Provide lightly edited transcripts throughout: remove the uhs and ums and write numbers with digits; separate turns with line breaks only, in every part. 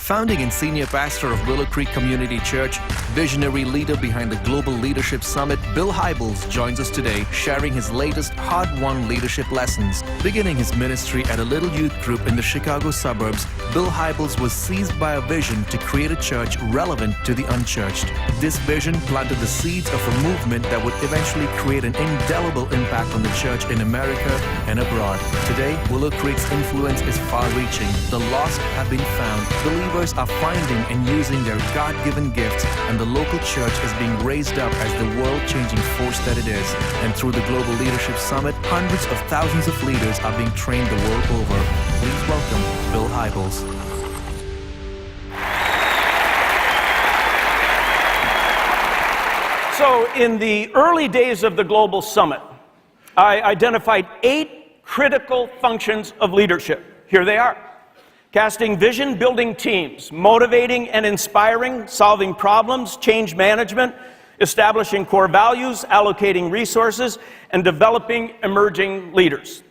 Founding and senior pastor of Willow Creek Community Church, visionary leader behind the Global Leadership Summit, Bill Hybels joins us today, sharing his latest hard-won leadership lessons. Beginning his ministry at a little youth group in the Chicago suburbs, Bill Hybels was seized by a vision to create a church relevant to the unchurched. This vision planted the seeds of a movement that would eventually create an indelible impact on the church in America and abroad. Today, Willow Creek's influence is far-reaching. The lost have been found. Believers are finding and using their God-given gifts, and the local church is being raised up as the world-changing force that it is. And through the Global Leadership Summit, hundreds of thousands of leaders are being trained the world over. Please welcome Bill Hybels.
So in the early days of the Global Summit, I identified 8 critical functions of leadership. Here they are: casting vision, building teams, motivating and inspiring, solving problems, change management, establishing core values, allocating resources, and developing emerging leaders.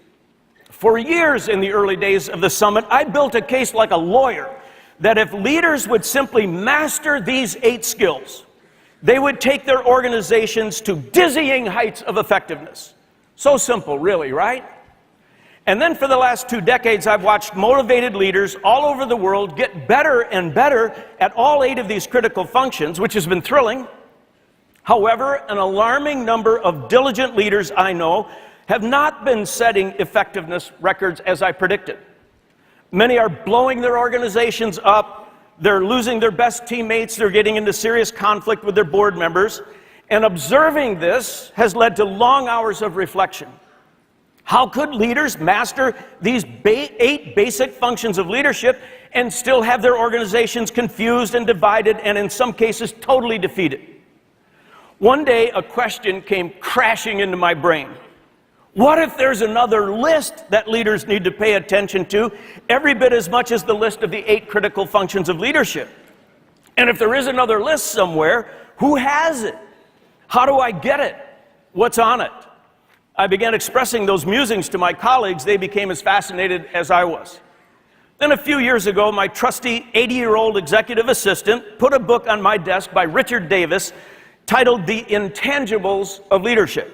For years in the early days of the summit, I built a case like a lawyer that if leaders would simply master these 8 skills, they would take their organizations to dizzying heights of effectiveness. So simple, really, right? And then for the last 2 decades, I've watched motivated leaders all over the world get better and better at all 8 of these critical functions, which has been thrilling. However, an alarming number of diligent leaders I know have not been setting effectiveness records as I predicted. Many are blowing their organizations up, they're losing their best teammates, they're getting into serious conflict with their board members, and observing this has led to long hours of reflection. How could leaders master these 8 basic functions of leadership and still have their organizations confused and divided and in some cases totally defeated? One day a question came crashing into my brain. What if there's another list that leaders need to pay attention to, every bit as much as the list of the 8 critical functions of leadership? And if there is another list somewhere, who has it? How do I get it? What's on it? I began expressing those musings to my colleagues. They became as fascinated as I was. Then a few years ago, my trusty 80-year-old executive assistant put a book on my desk by Richard Davis titled The Intangibles of Leadership.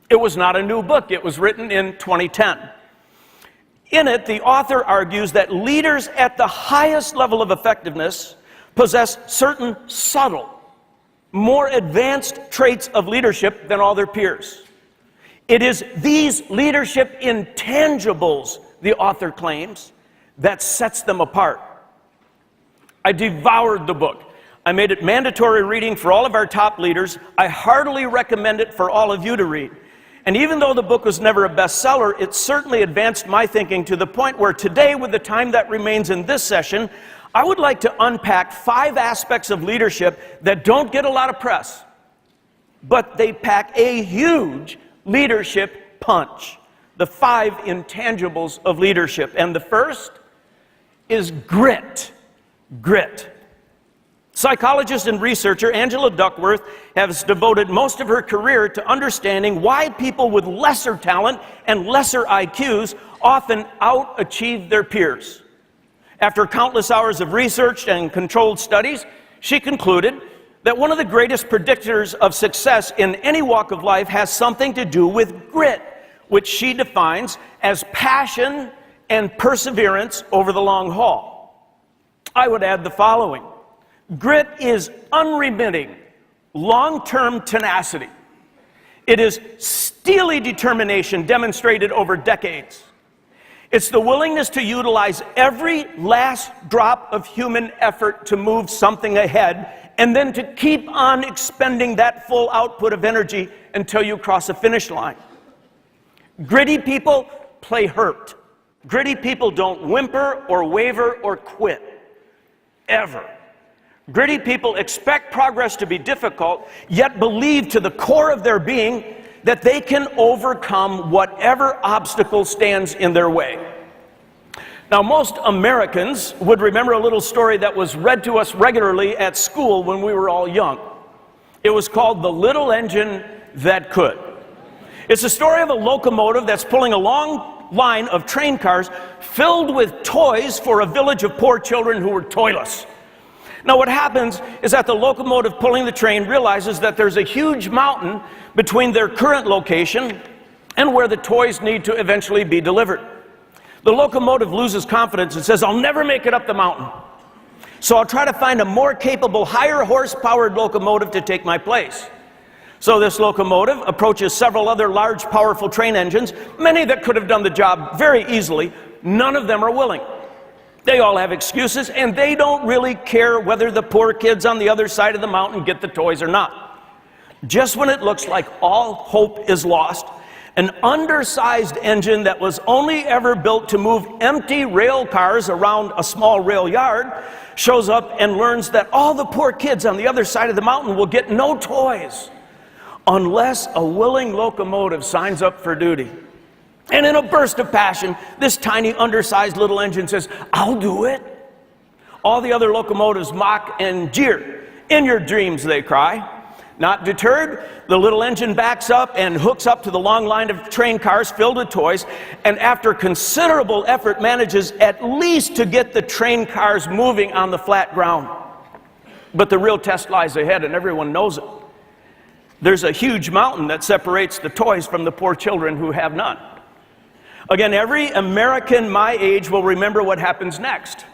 It was not a new book. It was written in 2010. In it, the author argues that leaders at the highest level of effectiveness possess certain subtle, more advanced traits of leadership than all their peers. It is these leadership intangibles, the author claims, that sets them apart. I devoured the book. I made it mandatory reading for all of our top leaders. I heartily recommend it for all of you to read. And even though the book was never a bestseller, it certainly advanced my thinking to the point where today, with the time that remains in this session, I would like to unpack 5 aspects of leadership that don't get a lot of press, but they pack a huge leadership punch. The 5 intangibles of leadership. And the first is grit. Grit. Psychologist and researcher Angela Duckworth has devoted most of her career to understanding why people with lesser talent and lesser IQs often out-achieve their peers. After countless hours of research and controlled studies, she concluded that one of the greatest predictors of success in any walk of life has something to do with grit, which she defines as passion and perseverance over the long haul. I would add the following. Grit is unremitting, long-term tenacity. It is steely determination demonstrated over decades. It's the willingness to utilize every last drop of human effort to move something ahead, and then to keep on expending that full output of energy until you cross a finish line. Gritty people play hurt. Gritty people don't whimper or waver or quit, ever. Gritty people expect progress to be difficult, yet believe to the core of their being that they can overcome whatever obstacle stands in their way. Now, most Americans would remember a little story that was read to us regularly at school when we were all young. It was called The Little Engine That Could. It's a story of a locomotive that's pulling a long line of train cars filled with toys for a village of poor children who were toyless. Now what happens is that the locomotive pulling the train realizes that there's a huge mountain between their current location and where the toys need to eventually be delivered. The locomotive loses confidence and says, I'll never make it up the mountain. So I'll try to find a more capable, higher horse-powered locomotive to take my place. So this locomotive approaches several other large, powerful train engines, many that could have done the job very easily. None of them are willing. They all have excuses, and they don't really care whether the poor kids on the other side of the mountain get the toys or not. Just when it looks like all hope is lost, an undersized engine that was only ever built to move empty rail cars around a small rail yard shows up and learns that all the poor kids on the other side of the mountain will get no toys unless a willing locomotive signs up for duty. And in a burst of passion, this tiny undersized little engine says, I'll do it. All the other locomotives mock and jeer. In your dreams, they cry. Not deterred, the little engine backs up and hooks up to the long line of train cars filled with toys, and after considerable effort manages at least to get the train cars moving on the flat ground. But the real test lies ahead, and everyone knows it. There's a huge mountain that separates the toys from the poor children who have none. Again, every American my age will remember what happens next.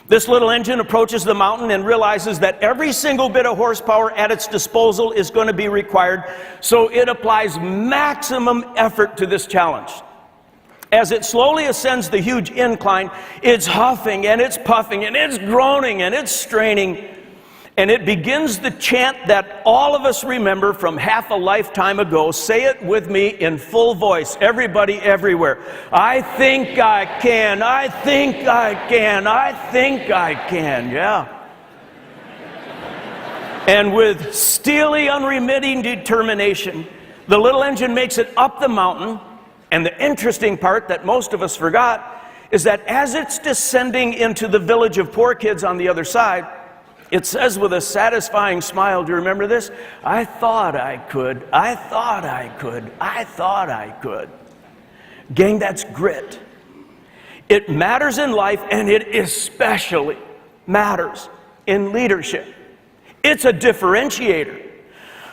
This little engine approaches the mountain and realizes that every single bit of horsepower at its disposal is going to be required, so it applies maximum effort to this challenge. As it slowly ascends the huge incline, it's huffing and it's puffing and it's groaning and it's straining. And it begins the chant that all of us remember from half a lifetime ago. Say it with me in full voice, everybody, everywhere. I think I can, I think I can, I think I can, yeah. And with steely, unremitting determination, the little engine makes it up the mountain. And the interesting part that most of us forgot is that as it's descending into the village of poor kids on the other side, it says with a satisfying smile, do you remember this? I thought I could, I thought I could, I thought I could. Gang, that's grit. It matters in life, and it especially matters in leadership. It's a differentiator.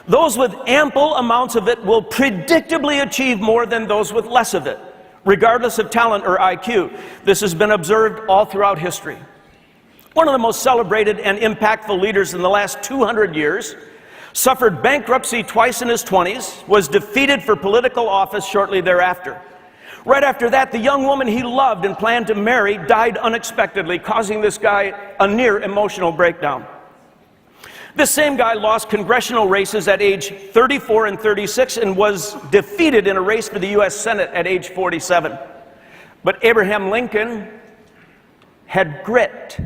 Those with ample amounts of it will predictably achieve more than those with less of it, regardless of talent or IQ. This has been observed all throughout history. One of the most celebrated and impactful leaders in the last 200 years suffered bankruptcy twice in his 20s, was defeated for political office shortly thereafter. Right after that, the young woman he loved and planned to marry died unexpectedly, causing this guy a near emotional breakdown. This same guy lost congressional races at age 34 and 36 and was defeated in a race for the U.S. Senate at age 47. But Abraham Lincoln had grit.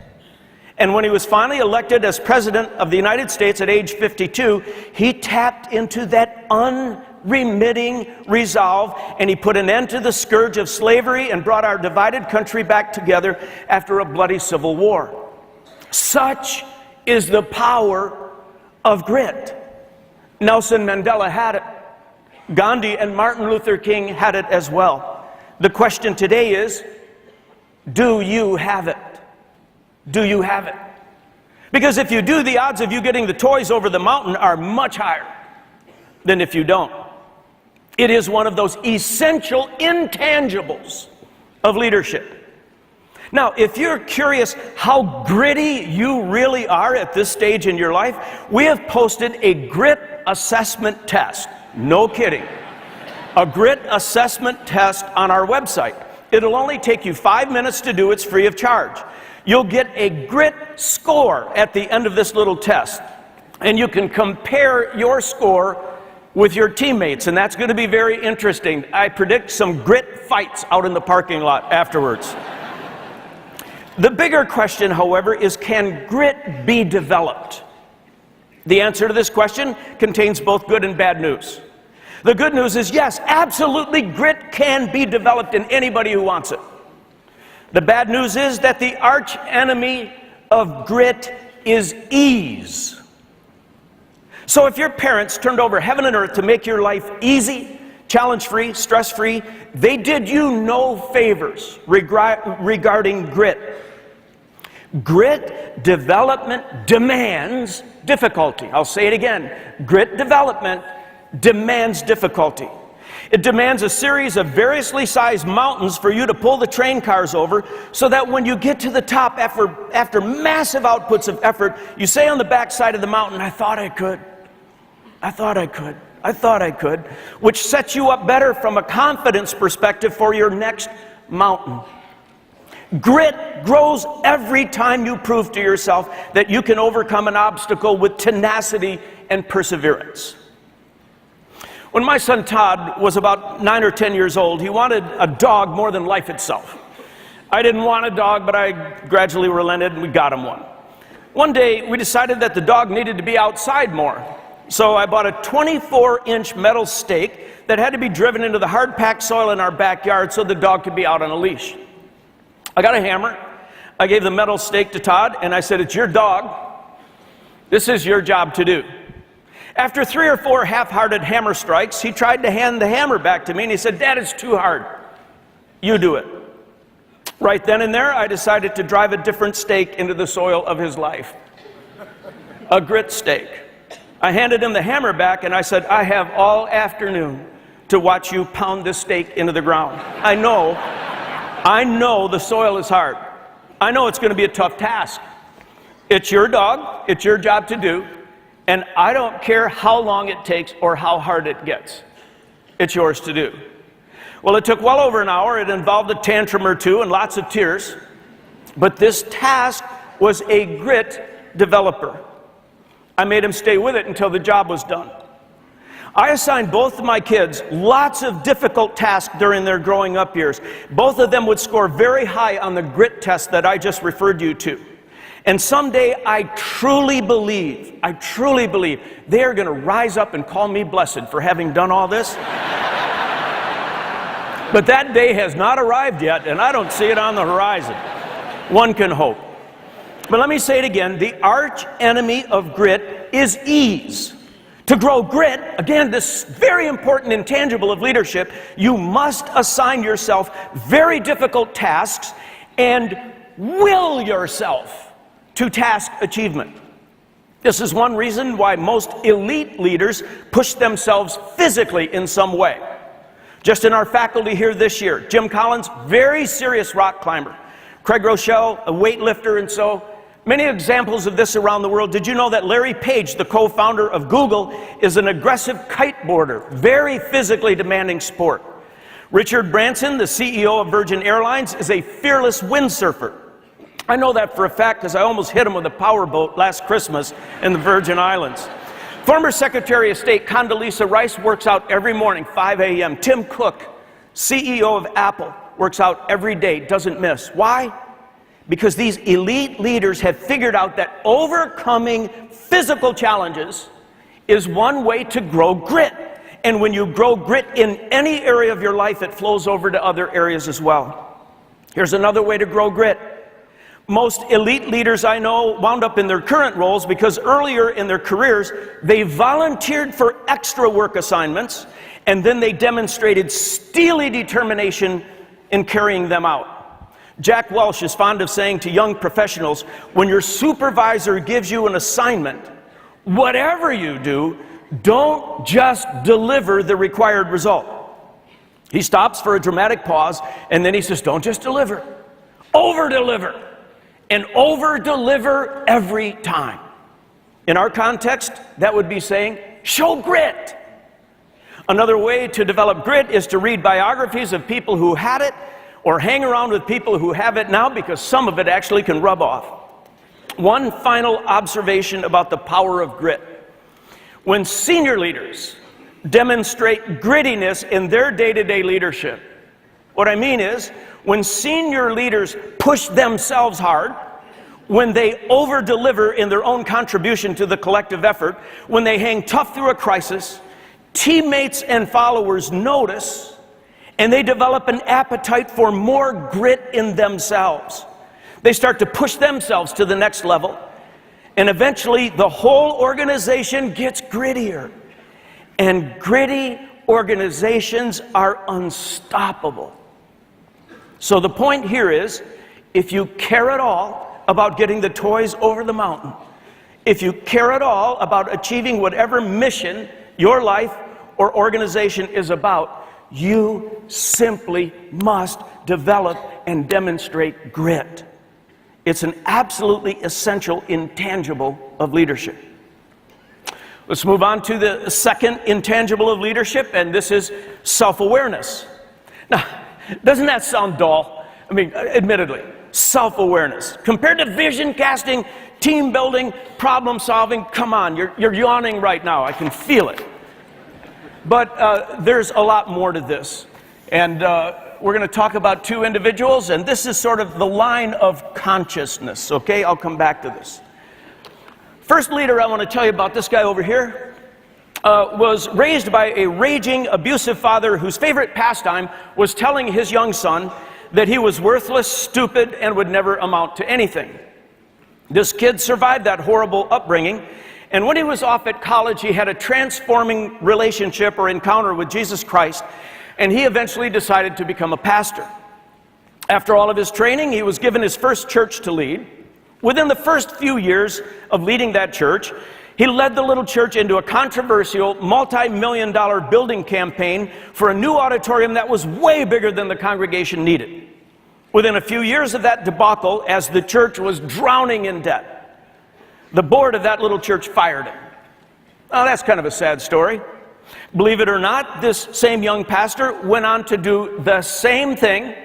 And when he was finally elected as President of the United States at age 52, he tapped into that unremitting resolve, and he put an end to the scourge of slavery and brought our divided country back together after a bloody civil war. Such is the power of grit. Nelson Mandela had it. Gandhi and Martin Luther King had it as well. The question today is, do you have it? Do you have it? Because if you do, the odds of you getting the toys over the mountain are much higher than if you don't. It is one of those essential intangibles of leadership. Now, if you're curious how gritty you really are at this stage in your life, we have posted a grit assessment test. No kidding. A grit assessment test on our website. It'll only take you 5 minutes to do. It's free of charge. You'll get a grit score at the end of this little test, and you can compare your score with your teammates, and that's going to be very interesting. I predict some grit fights out in the parking lot afterwards. The bigger question, however, is, can grit be developed? The answer to this question contains both good and bad news. The good news is, yes, absolutely, grit can be developed in anybody who wants it. The bad news is that the arch enemy of grit is ease. So if your parents turned over heaven and earth to make your life easy, challenge-free, stress-free. They did you no favors regarding grit. Grit development demands difficulty. I'll say it again. Grit development demands difficulty. It demands a series of variously sized mountains for you to pull the train cars over, so that when you get to the top after massive outputs of effort, you say on the back side of the mountain, I thought I could. I thought I could. I thought I could. Which sets you up better from a confidence perspective for your next mountain. Grit grows every time you prove to yourself that you can overcome an obstacle with tenacity and perseverance. When my son Todd was about 9 or 10 years old, he wanted a dog more than life itself. I didn't want a dog, but I gradually relented and we got him one. One day, we decided that the dog needed to be outside more. So I bought a 24-inch metal stake that had to be driven into the hard-packed soil in our backyard so the dog could be out on a leash. I got a hammer. I gave the metal stake to Todd, and I said, it's your dog. This is your job to do. After 3 or 4 half-hearted hammer strikes, he tried to hand the hammer back to me, and he said, Dad, it's too hard. You do it. Right then and there, I decided to drive a different stake into the soil of his life. A grit stake. I handed him the hammer back, and I said, I have all afternoon to watch you pound this stake into the ground. I know the soil is hard. I know it's going to be a tough task. It's your dog. It's your job to do. And I don't care how long it takes or how hard it gets. It's yours to do. Well, it took well over an hour. It involved a tantrum or two and lots of tears. But this task was a grit developer. I made him stay with it until the job was done. I assigned both of my kids lots of difficult tasks during their growing up years. Both of them would score very high on the grit test that I just referred you to. And someday I truly believe they are going to rise up and call me blessed for having done all this. But that day has not arrived yet, and I don't see it on the horizon. One can hope. But let me say it again, the arch enemy of grit is ease. To grow grit, again, this very important intangible of leadership, you must assign yourself very difficult tasks and will yourself to task achievement. This is one reason why most elite leaders push themselves physically in some way. Just in our faculty here this year, Jim Collins, very serious rock climber. Craig Rochelle, a weightlifter, and so many examples of this around the world. Did you know that Larry Page, the co-founder of Google, is an aggressive kiteboarder, very physically demanding sport. Richard Branson, the CEO of Virgin Airlines, is a fearless windsurfer. I know that for a fact because I almost hit him with a powerboat last Christmas in the Virgin Islands. Former Secretary of State Condoleezza Rice works out every morning, 5 a.m. Tim Cook, CEO of Apple, works out every day, doesn't miss. Why? Because these elite leaders have figured out that overcoming physical challenges is one way to grow grit. And when you grow grit in any area of your life, it flows over to other areas as well. Here's another way to grow grit. Most elite leaders I know wound up in their current roles because earlier in their careers, they volunteered for extra work assignments, and then they demonstrated steely determination in carrying them out. Jack Welch is fond of saying to young professionals, when your supervisor gives you an assignment, whatever you do, don't just deliver the required result. He stops for a dramatic pause, and then he says, don't just deliver, over-deliver. And over-deliver every time. In our context, that would be saying, show grit. Another way to develop grit is to read biographies of people who had it, or hang around with people who have it now, because some of it actually can rub off. One final observation about the power of grit. When senior leaders demonstrate grittiness in their day-to-day leadership, what I mean is, when senior leaders push themselves hard, when they over-deliver in their own contribution to the collective effort, when they hang tough through a crisis, teammates and followers notice, and they develop an appetite for more grit in themselves. They start to push themselves to the next level, and eventually the whole organization gets grittier. And gritty organizations are unstoppable. So the point here is, if you care at all about getting the toys over the mountain, if you care at all about achieving whatever mission your life or organization is about, you simply must develop and demonstrate grit. It's an absolutely essential intangible of leadership. Let's move on to the second intangible of leadership, and this is self-awareness. Now, doesn't that sound dull? I mean, admittedly, self-awareness. Compared to vision casting, team building, problem solving, come on, you're yawning right now. I can feel it. But there's a lot more to this. And we're going to talk about two individuals, and this is sort of the line of consciousness, okay? I'll come back to this. First leader I want to tell you about, this guy over here, was raised by a raging, abusive father whose favorite pastime was telling his young son that he was worthless, stupid, and would never amount to anything. This kid survived that horrible upbringing, and when he was off at college, he had a transforming relationship or encounter with Jesus Christ, and he eventually decided to become a pastor. After all of his training, he was given his first church to lead. Within the first few years of leading that church, he led the little church into a controversial, multi-million-dollar building campaign for a new auditorium that was way bigger than the congregation needed. Within a few years of that debacle, as the church was drowning in debt, the board of that little church fired him. Oh, that's kind of a sad story. Believe it or not, this same young pastor went on to do the same thing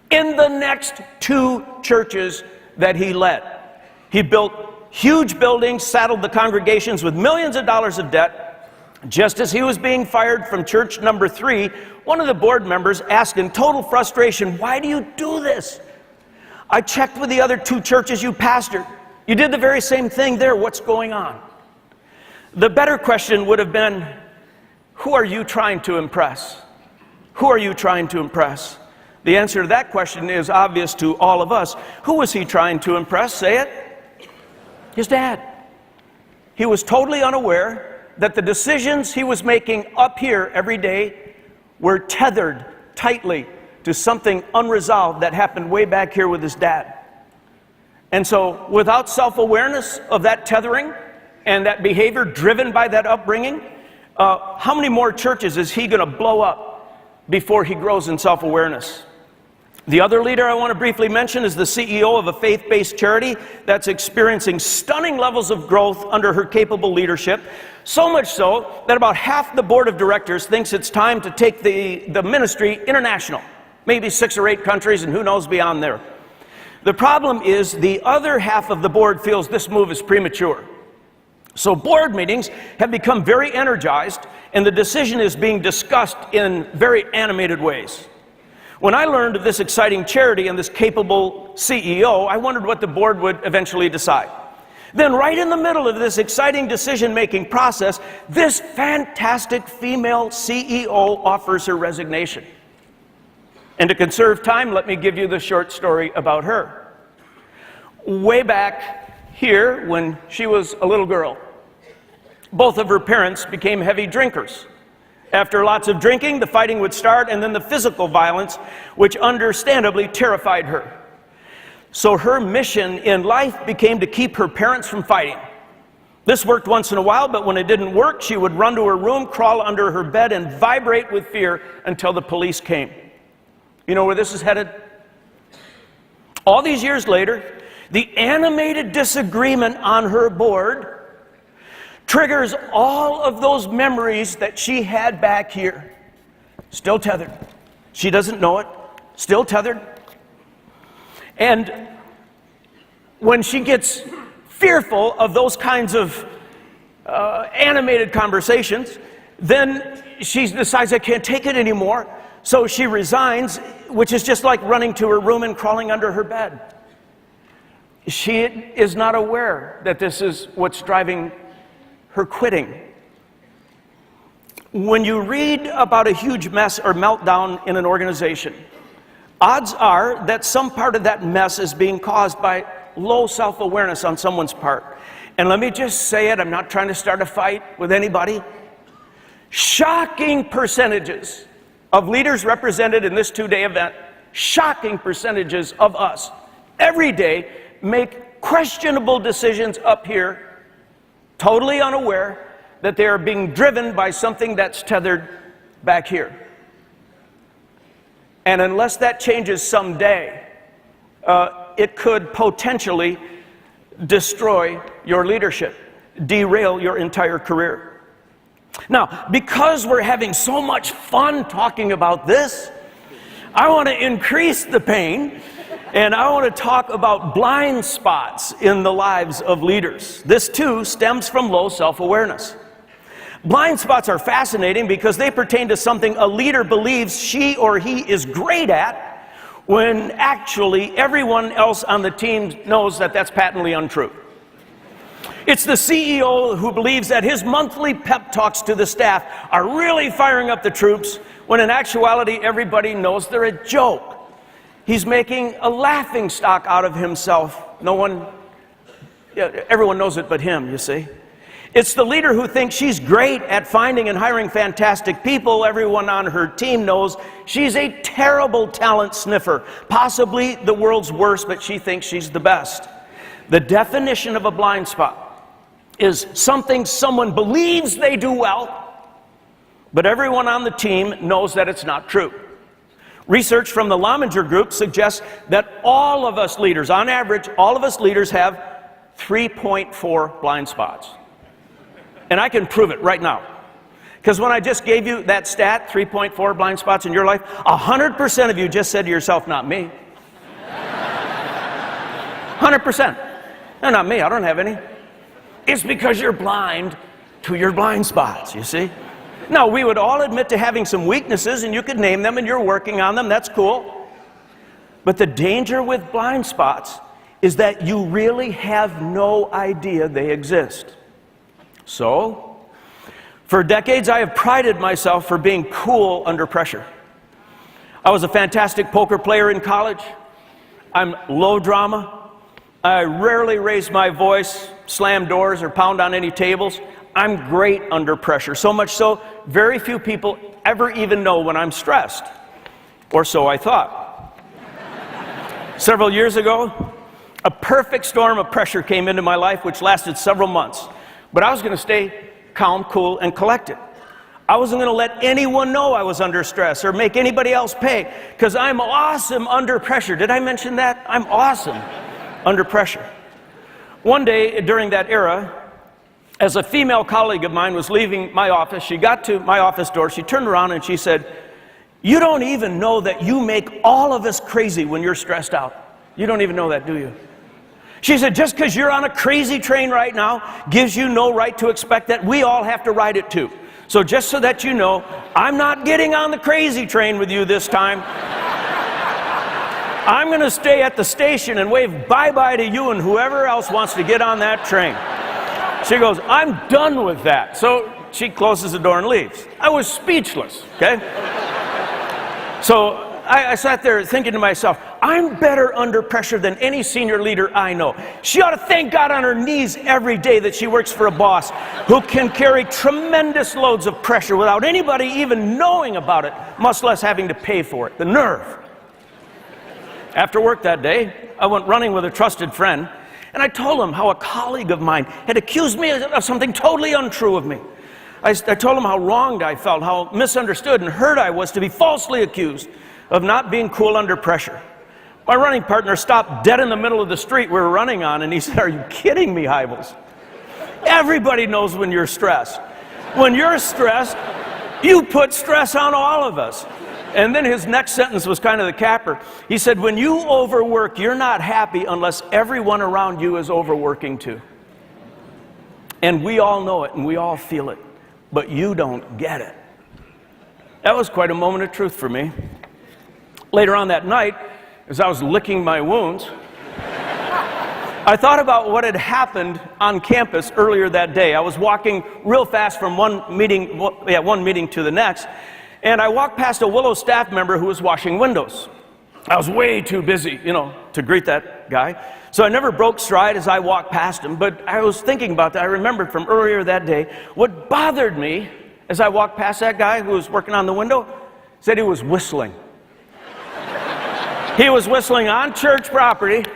in the next two churches that he led. He built huge buildings, saddled the congregations with millions of dollars of debt. Just as he was being fired from church number 3, one of the board members asked in total frustration, "Why do you do this? I checked with the other two churches you pastored. You did the very same thing there. What's going on?" The better question would have been, who are you trying to impress? Who are you trying to impress? The answer to that question is obvious to all of us. Who was he trying to impress? Say it. His dad. He was totally unaware that the decisions he was making up here every day were tethered tightly to something unresolved that happened way back here with his dad. And so, without self-awareness of that tethering and that behavior driven by that upbringing, how many more churches is he going to blow up before he grows in self-awareness? The other leader I want to briefly mention is the CEO of a faith-based charity that's experiencing stunning levels of growth under her capable leadership, so much so that about half the board of directors thinks it's time to take the ministry international, maybe 6 or 8 countries, and who knows beyond there. The problem is the other half of the board feels this move is premature. So board meetings have become very energized, and the decision is being discussed in very animated ways. When I learned of this exciting charity and this capable CEO, I wondered what the board would eventually decide. Then right in the middle of this exciting decision-making process, this fantastic female CEO offers her resignation. And to conserve time, let me give you the short story about her. Way back here, when she was a little girl, both of her parents became heavy drinkers. After lots of drinking, the fighting would start, and then the physical violence, which understandably terrified her. So her mission in life became to keep her parents from fighting. This worked once in a while, but when it didn't work, she would run to her room, crawl under her bed, and vibrate with fear until the police came. You know where this is headed? All these years later, the animated disagreement on her board triggers all of those memories that she had back here. Still tethered. She doesn't know it. Still tethered. And when she gets fearful of those kinds of animated conversations, then she decides, I can't take it anymore. So she resigns, which is just like running to her room and crawling under her bed. She is not aware that this is what's driving her quitting. When you read about a huge mess or meltdown in an organization, odds are that some part of that mess is being caused by low self-awareness on someone's part. And let me just say it, I'm not trying to start a fight with anybody. Shocking percentages of leaders represented in this two-day event, shocking percentages of us every day make questionable decisions up here, totally unaware that they are being driven by something that's tethered back here. And unless that changes someday, it could potentially destroy your leadership, derail your entire career. Now, because we're having so much fun talking about this, I want to increase the pain, and I want to talk about blind spots in the lives of leaders. This, too, stems from low self-awareness. Blind spots are fascinating because they pertain to something a leader believes she or he is great at, when actually everyone else on the team knows that that's patently untrue. It's the CEO who believes that his monthly pep talks to the staff are really firing up the troops, when in actuality everybody knows they're a joke. He's making a laughing stock out of himself. Everyone knows it but him, you see. It's the leader who thinks she's great at finding and hiring fantastic people. Everyone on her team knows she's a terrible talent sniffer, possibly the world's worst, but she thinks she's the best. The definition of a blind spot is something someone believes they do well, but everyone on the team knows that it's not true. Research from the Lominger Group suggests that all of us leaders, on average, all of us leaders have 3.4 blind spots. And I can prove it right now. Because when I just gave you that stat, 3.4 blind spots in your life, 100% of you just said to yourself, not me. 100%. No, not me, I don't have any. It's because you're blind to your blind spots, you see. Now, we would all admit to having some weaknesses, and you could name them, and you're working on them, that's cool. But the danger with blind spots is that you really have no idea they exist. So, for decades, I have prided myself for being cool under pressure. I was a fantastic poker player in college. I'm low drama. I rarely raise my voice, slam doors, or pound on any tables. I'm great under pressure. So much so, very few people ever even know when I'm stressed. Or so I thought. Several years ago, a perfect storm of pressure came into my life, which lasted several months. But I was going to stay calm, cool, and collected. I wasn't going to let anyone know I was under stress or make anybody else pay, because I'm awesome under pressure. Did I mention that? I'm awesome under pressure. One day during that era, as a female colleague of mine was leaving my office, she got to my office door, she turned around and she said, "You don't even know that you make all of us crazy when you're stressed out. You don't even know that, do you?" She said, "Just because you're on a crazy train right now gives you no right to expect that we all have to ride it too. So just so that you know, I'm not getting on the crazy train with you this time. I'm going to stay at the station and wave bye-bye to you and whoever else wants to get on that train." She goes, "I'm done with that." So she closes the door and leaves. I was speechless, okay? So I sat there thinking to myself, I'm better under pressure than any senior leader I know. She ought to thank God on her knees every day that she works for a boss who can carry tremendous loads of pressure without anybody even knowing about it, much less having to pay for it. The nerve. After work that day, I went running with a trusted friend, and I told him how a colleague of mine had accused me of something totally untrue of me. I told him how wronged I felt, how misunderstood and hurt I was to be falsely accused of not being cool under pressure. My running partner stopped dead in the middle of the street we were running on, and he said, "Are you kidding me, Hybels? Everybody knows when you're stressed. When you're stressed, you put stress on all of us." And then his next sentence was kind of the capper. He said, "When you overwork, you're not happy unless everyone around you is overworking too. And we all know it and we all feel it, but you don't get it." That was quite a moment of truth for me. Later on that night, as I was licking my wounds, I thought about what had happened on campus earlier that day. I was walking real fast from one meeting to the next, and I walked past a Willow staff member who was washing windows. I was way too busy, to greet that guy. So I never broke stride as I walked past him, but I was thinking about that. I remembered from earlier that day, what bothered me as I walked past that guy who was working on the window, said he was whistling. He was whistling on church property,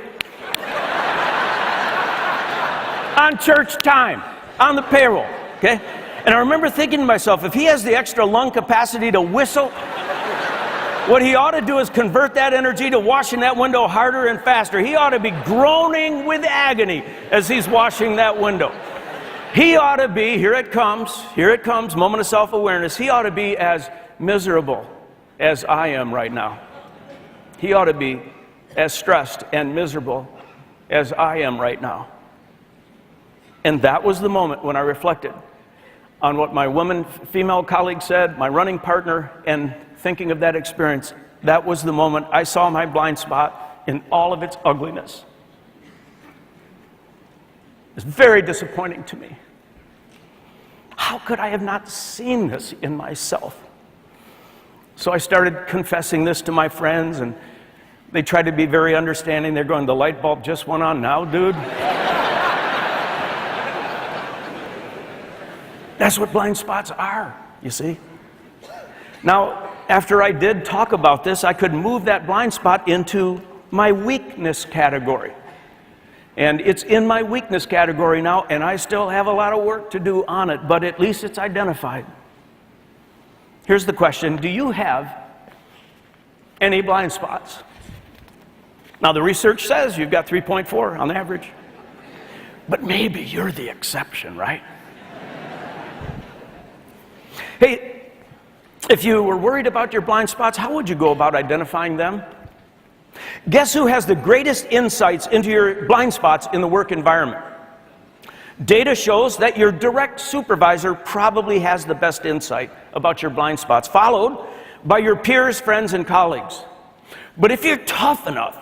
on church time, on the payroll, okay? And I remember thinking to myself, if he has the extra lung capacity to whistle, what he ought to do is convert that energy to washing that window harder and faster. He ought to be groaning with agony as he's washing that window. He ought to be, here it comes, moment of self-awareness. He ought to be as miserable as I am right now. He ought to be as stressed and miserable as I am right now. And that was the moment when I reflected on what my female colleague said, my running partner, and thinking of that experience. That was the moment I saw my blind spot in all of its ugliness. It was very disappointing to me. How could I have not seen this in myself? So I started confessing this to my friends, and they tried to be very understanding. They're going, the light bulb just went on now, dude. That's what blind spots are, you see. Now, after I did talk about this, I could move that blind spot into my weakness category. And it's in my weakness category now, and I still have a lot of work to do on it, but at least it's identified. Here's the question: do you have any blind spots? Now, the research says you've got 3.4 on average, but maybe you're the exception, right? Hey, if you were worried about your blind spots, how would you go about identifying them? Guess who has the greatest insights into your blind spots in the work environment? Data shows that your direct supervisor probably has the best insight about your blind spots, followed by your peers, friends, and colleagues. But if you're tough enough,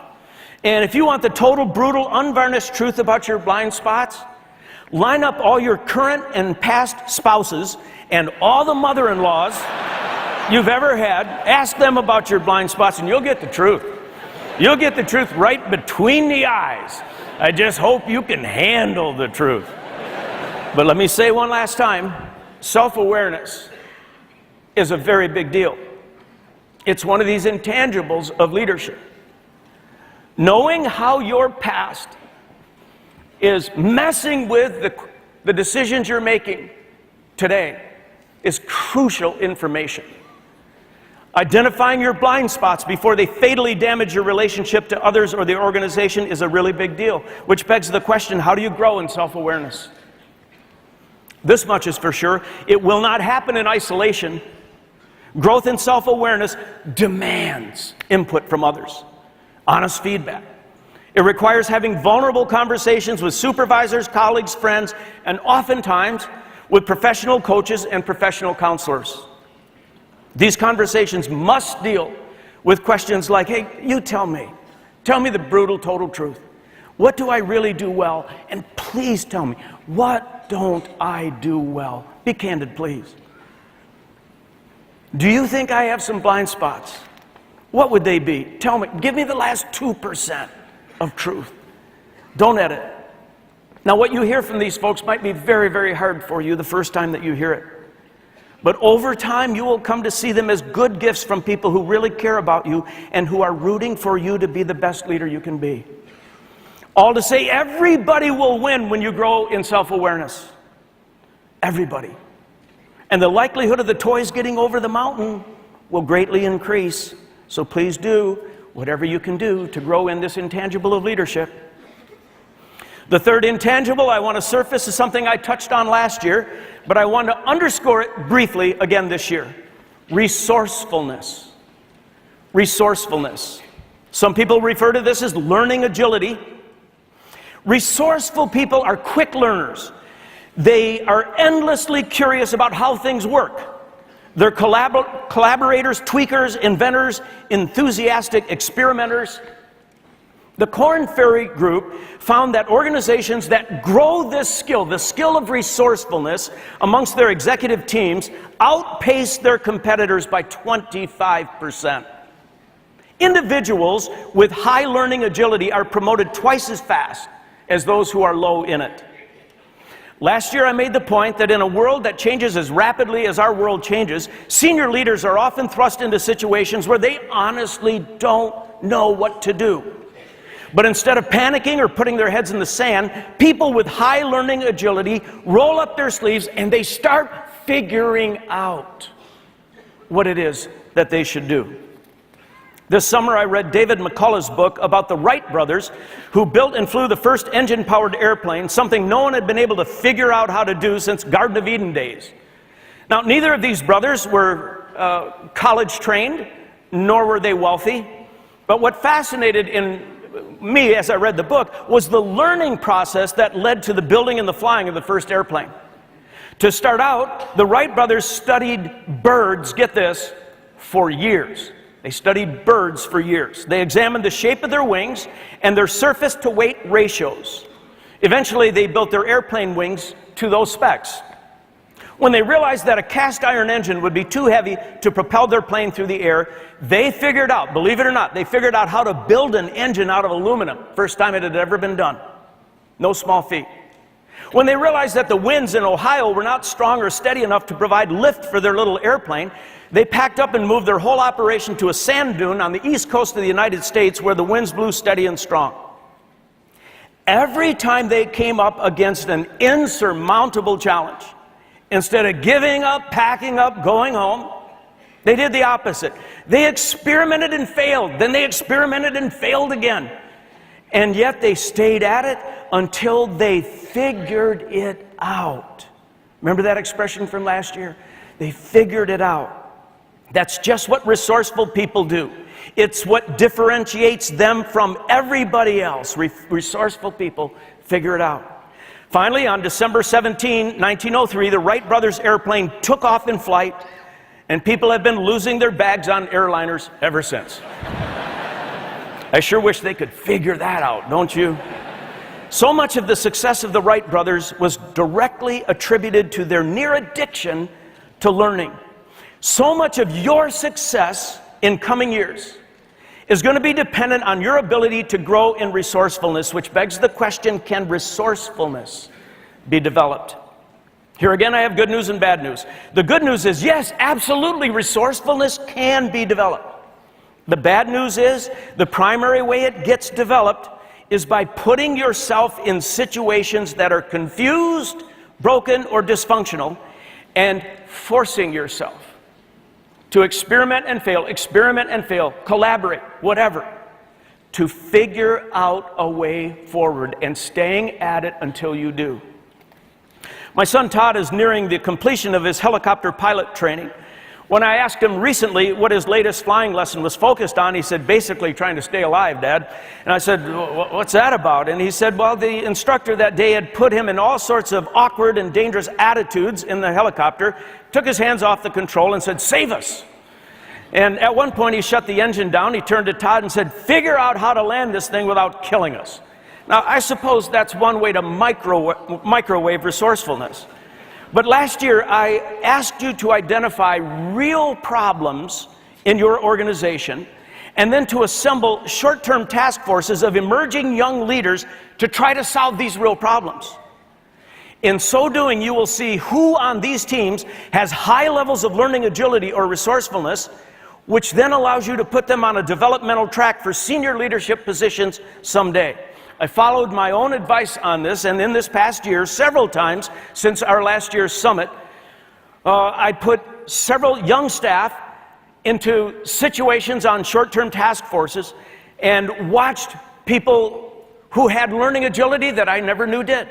and if you want the total, brutal, unvarnished truth about your blind spots, line up all your current and past spouses and all the mother-in-laws you've ever had, ask them about your blind spots, and you'll get the truth. You'll get the truth right between the eyes. I just hope you can handle the truth. But let me say one last time, self-awareness is a very big deal. It's one of these intangibles of leadership. Knowing how your past is messing with the decisions you're making today is crucial information. Identifying your blind spots before they fatally damage your relationship to others or the organization is a really big deal, which begs the question, how do you grow in self-awareness? This much is for sure: it will not happen in isolation. Growth in self-awareness demands input from others, honest feedback. It requires having vulnerable conversations with supervisors, colleagues, friends, and oftentimes with professional coaches and professional counselors. These conversations must deal with questions like, hey, you tell me the brutal, total truth. What do I really do well? And please tell me, what don't I do well? Be candid, please. Do you think I have some blind spots? What would they be? Tell me, give me the last 2% of truth. Don't edit. Now, what you hear from these folks might be very, very hard for you the first time that you hear it. But over time, you will come to see them as good gifts from people who really care about you and who are rooting for you to be the best leader you can be. All to say, everybody will win when you grow in self-awareness. Everybody. And the likelihood of the toys getting over the mountain will greatly increase. So please do whatever you can do to grow in this intangible of leadership. The third intangible I want to surface is something I touched on last year, but I want to underscore it briefly again this year. Resourcefulness. Resourcefulness. Some people refer to this as learning agility. Resourceful people are quick learners. They are endlessly curious about how things work. They're collaborators, tweakers, inventors, enthusiastic experimenters. The Korn Ferry Group found that organizations that grow this skill, the skill of resourcefulness, amongst their executive teams, outpace their competitors by 25%. Individuals with high learning agility are promoted twice as fast as those who are low in it. Last year I made the point that in a world that changes as rapidly as our world changes, senior leaders are often thrust into situations where they honestly don't know what to do. But instead of panicking or putting their heads in the sand, people with high learning agility roll up their sleeves and they start figuring out what it is that they should do. This summer I read David McCullough's book about the Wright brothers, who built and flew the first engine-powered airplane, something no one had been able to figure out how to do since Garden of Eden days. Now, neither of these brothers were college-trained, nor were they wealthy, but what fascinated in me as I read the book was the learning process that led to the building and the flying of the first airplane. To start out, the Wright brothers studied birds, get this, for years. They studied birds for years. They examined the shape of their wings and their surface-to-weight ratios. Eventually, they built their airplane wings to those specs. When they realized that a cast-iron engine would be too heavy to propel their plane through the air, they figured out, believe it or not, they figured out how to build an engine out of aluminum. First time it had ever been done. No small feat. When they realized that the winds in Ohio were not strong or steady enough to provide lift for their little airplane, they packed up and moved their whole operation to a sand dune on the east coast of the United States where the winds blew steady and strong. Every time they came up against an insurmountable challenge, instead of giving up, packing up, going home, they did the opposite. They experimented and failed. Then they experimented and failed again. And yet they stayed at it until they figured it out. Remember that expression from last year? They figured it out. That's just what resourceful people do. It's what differentiates them from everybody else. Resourceful people figure it out. Finally, on December 17, 1903, the Wright brothers' airplane took off in flight, and people have been losing their bags on airliners ever since. I sure wish they could figure that out, don't you? So much of the success of the Wright brothers was directly attributed to their near addiction to learning. So much of your success in coming years is going to be dependent on your ability to grow in resourcefulness, which begs the question, can resourcefulness be developed? Here again, I have good news and bad news. The good news is, yes, absolutely, resourcefulness can be developed. The bad news is, the primary way it gets developed is by putting yourself in situations that are confused, broken, or dysfunctional, and forcing yourself to experiment and fail, collaborate, whatever, to figure out a way forward and staying at it until you do. My son Todd is nearing the completion of his helicopter pilot training. When I asked him recently what his latest flying lesson was focused on, he said, basically trying to stay alive, Dad. And I said, what's that about? And he said, well, the instructor that day had put him in all sorts of awkward and dangerous attitudes in the helicopter, took his hands off the control and said, save us. And at one point he shut the engine down, he turned to Todd and said, figure out how to land this thing without killing us. Now, I suppose that's one way to microwave resourcefulness. But last year, I asked you to identify real problems in your organization and then to assemble short-term task forces of emerging young leaders to try to solve these real problems. In so doing, you will see who on these teams has high levels of learning agility or resourcefulness, which then allows you to put them on a developmental track for senior leadership positions someday. I followed my own advice on this, and in this past year, several times since our last year's summit, I put several young staff into situations on short-term task forces and watched people who had learning agility that I never knew did.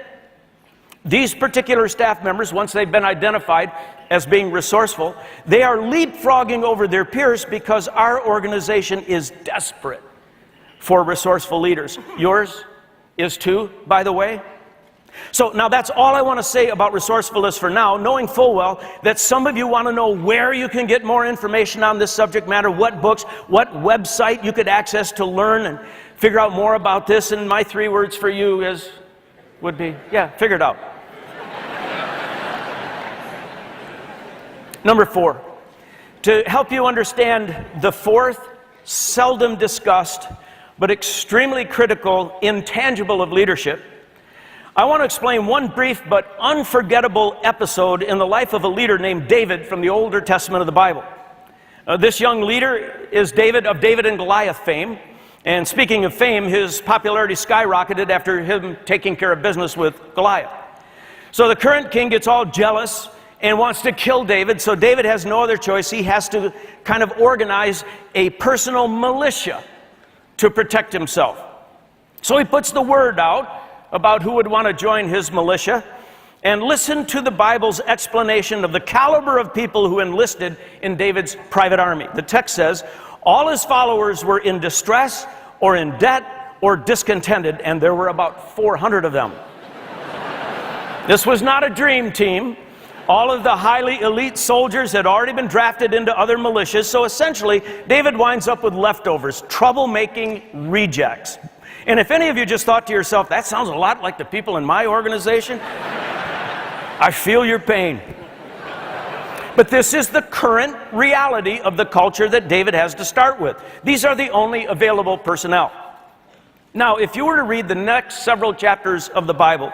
These particular staff members, once they've been identified as being resourceful, they are leapfrogging over their peers because our organization is desperate for resourceful leaders. Yours is too, by the way. So now that's all I want to say about resourcefulness for now, knowing full well that some of you want to know where you can get more information on this subject matter, what books, what website you could access to learn and figure out more about this. And my 3 words for you would be, figure it out. Number 4, to help you understand the fourth, seldom discussed, but extremely critical intangible of leadership, I want to explain one brief but unforgettable episode in the life of a leader named David from the Older Testament of the Bible. This young leader is David of David and Goliath fame. And speaking of fame, his popularity skyrocketed after him taking care of business with Goliath. So the current king gets all jealous and wants to kill David, so David has no other choice. He has to kind of organize a personal militia to protect himself. So he puts the word out about who would want to join his militia, and listen to the Bible's explanation of the caliber of people who enlisted in David's private army. The text says, all his followers were in distress or in debt or discontented, and there were about 400 of them. This was not a dream team. All of the highly elite soldiers had already been drafted into other militias, so essentially, David winds up with leftovers, troublemaking rejects. And if any of you just thought to yourself, that sounds a lot like the people in my organization, I feel your pain. But this is the current reality of the culture that David has to start with. These are the only available personnel. Now, if you were to read the next several chapters of the Bible,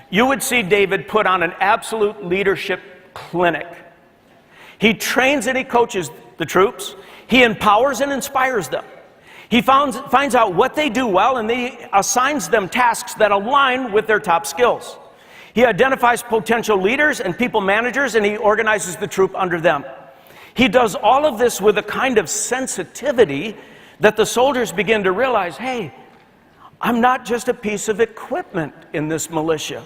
you would see David put on an absolute leadership clinic. He trains and he coaches the troops. He empowers and inspires them. He finds out what they do well, and he assigns them tasks that align with their top skills. He identifies potential leaders and people managers, and he organizes the troop under them. He does all of this with a kind of sensitivity that the soldiers begin to realize, hey, I'm not just a piece of equipment in this militia.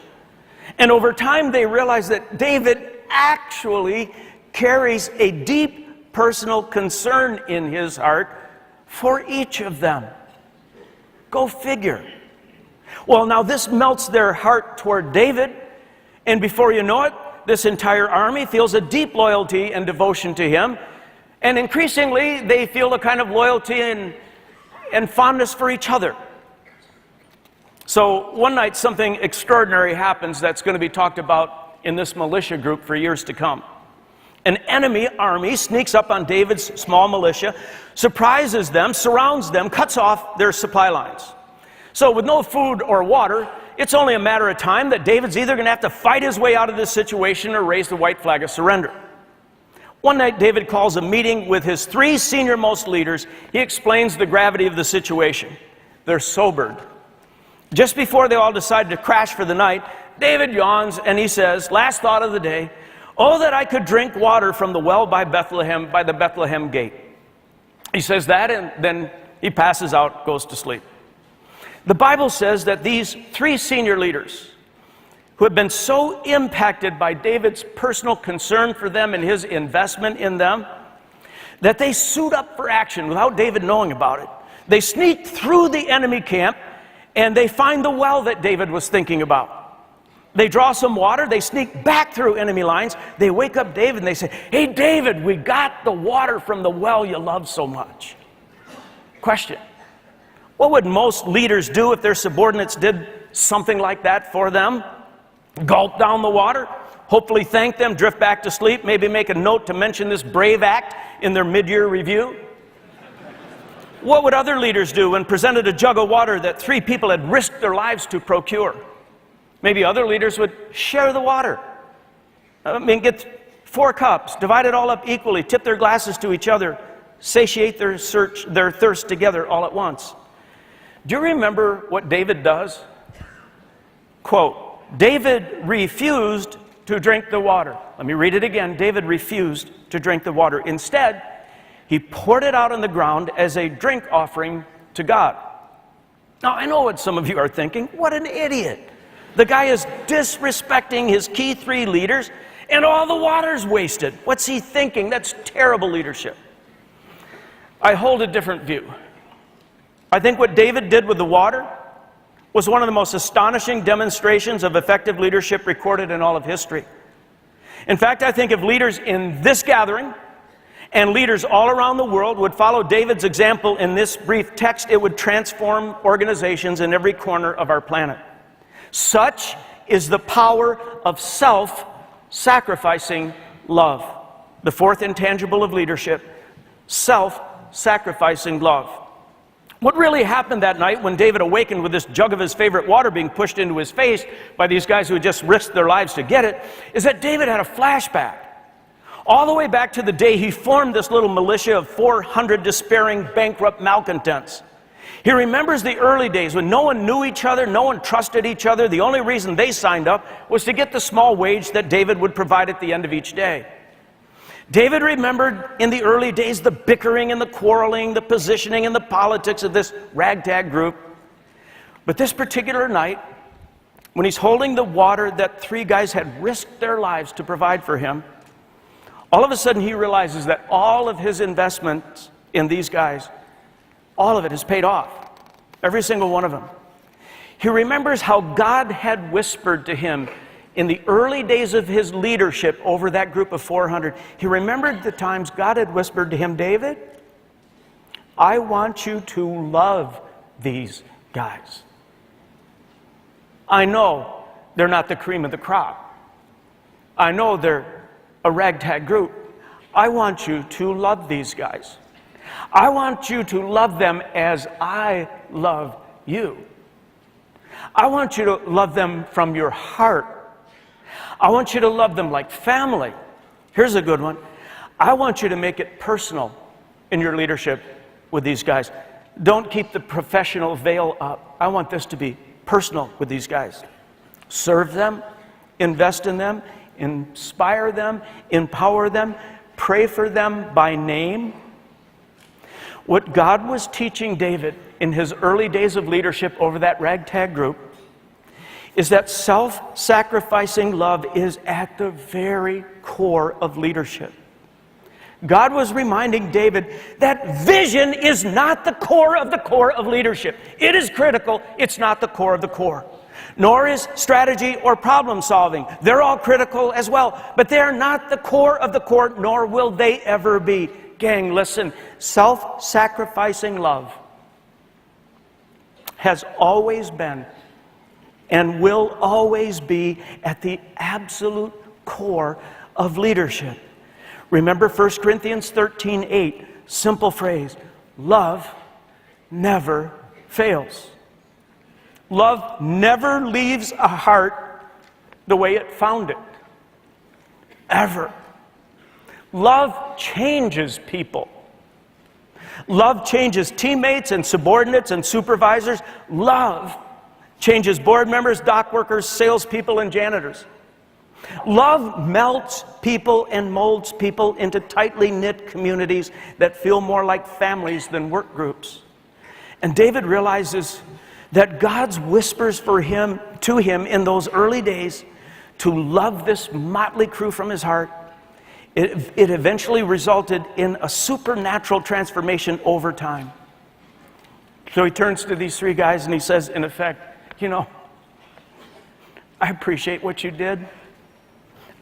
And over time, they realize that David actually carries a deep personal concern in his heart for each of them. Go figure. Well, now this melts their heart toward David, and before you know it, this entire army feels a deep loyalty and devotion to him, and increasingly they feel a kind of loyalty and fondness for each other. So one night something extraordinary happens that's going to be talked about in this militia group for years to come. An enemy army sneaks up on David's small militia, surprises them, surrounds them, cuts off their supply lines. So with no food or water, it's only a matter of time that David's either going to have to fight his way out of this situation or raise the white flag of surrender. One night, David calls a meeting with his 3 senior-most leaders. He explains the gravity of the situation. They're sobered. Just before they all decide to crash for the night, David yawns and he says, last thought of the day, oh, that I could drink water from the well by Bethlehem, by the Bethlehem gate. He says that, and then he passes out, goes to sleep. The Bible says that these 3 senior leaders, who have been so impacted by David's personal concern for them and his investment in them, that they suit up for action without David knowing about it. They sneak through the enemy camp, and they find the well that David was thinking about. They draw some water, they sneak back through enemy lines, they wake up David and they say, hey David, we got the water from the well you love so much. Question, what would most leaders do if their subordinates did something like that for them? Gulp down the water, hopefully thank them, drift back to sleep, maybe make a note to mention this brave act in their mid-year review? What would other leaders do when presented a jug of water that 3 people had risked their lives to procure? Maybe other leaders would share the water. Get 4 cups, divide it all up equally, tip their glasses to each other, satiate their thirst together all at once. Do you remember what David does? Quote, David refused to drink the water. Let me read it again. David refused to drink the water. Instead, he poured it out on the ground as a drink offering to God. Now, I know what some of you are thinking. What an idiot. The guy is disrespecting his key 3 leaders, and all the water's wasted. What's he thinking? That's terrible leadership. I hold a different view. I think what David did with the water was one of the most astonishing demonstrations of effective leadership recorded in all of history. In fact, I think if leaders in this gathering and leaders all around the world would follow David's example in this brief text, it would transform organizations in every corner of our planet. Such is the power of self-sacrificing love. The 4th intangible of leadership, self-sacrificing love. What really happened that night when David awakened with this jug of his favorite water being pushed into his face by these guys who had just risked their lives to get it, is that David had a flashback. All the way back to the day he formed this little militia of 400 despairing, bankrupt malcontents. He remembers the early days when no one knew each other, no one trusted each other. The only reason they signed up was to get the small wage that David would provide at the end of each day. David remembered in the early days the bickering and the quarreling, the positioning and the politics of this ragtag group. But this particular night, when he's holding the water that three guys had risked their lives to provide for him, all of a sudden he realizes that all of his investments in these guys, all of it has paid off. Every single one of them. He remembers how God had whispered to him in the early days of his leadership over that group of 400, he remembered the times God had whispered to him, David, I want you to love these guys. I know they're not the cream of the crop. I know they're a ragtag group. I want you to love these guys. I want you to love them as I love you. I want you to love them from your heart. I want you to love them like family. Here's a good one. I want you to make it personal in your leadership with these guys. Don't keep the professional veil up. I want this to be personal with these guys. Serve them, invest in them, inspire them, empower them, pray for them by name. What God was teaching David in his early days of leadership over that ragtag group is that self-sacrificing love is at the very core of leadership. God was reminding David that vision is not the core of leadership. It is critical, it's not the core of the core. Nor is strategy or problem solving. They're all critical as well, but they're not the core of the core, nor will they ever be. Gang, listen, self-sacrificing love has always been and will always be at the absolute core of leadership. Remember 1 Corinthians 13:8, simple phrase, love never fails. Love never leaves a heart the way it found it, ever. Love changes people. Love changes teammates and subordinates and supervisors. Love changes board members, dock workers, salespeople, and janitors. Love melts people and molds people into tightly knit communities that feel more like families than work groups. And David realizes that God's whispers to him in those early days to love this motley crew from his heart, it eventually resulted in a supernatural transformation over time. So he turns to these three guys and he says, in effect, you know, I appreciate what you did.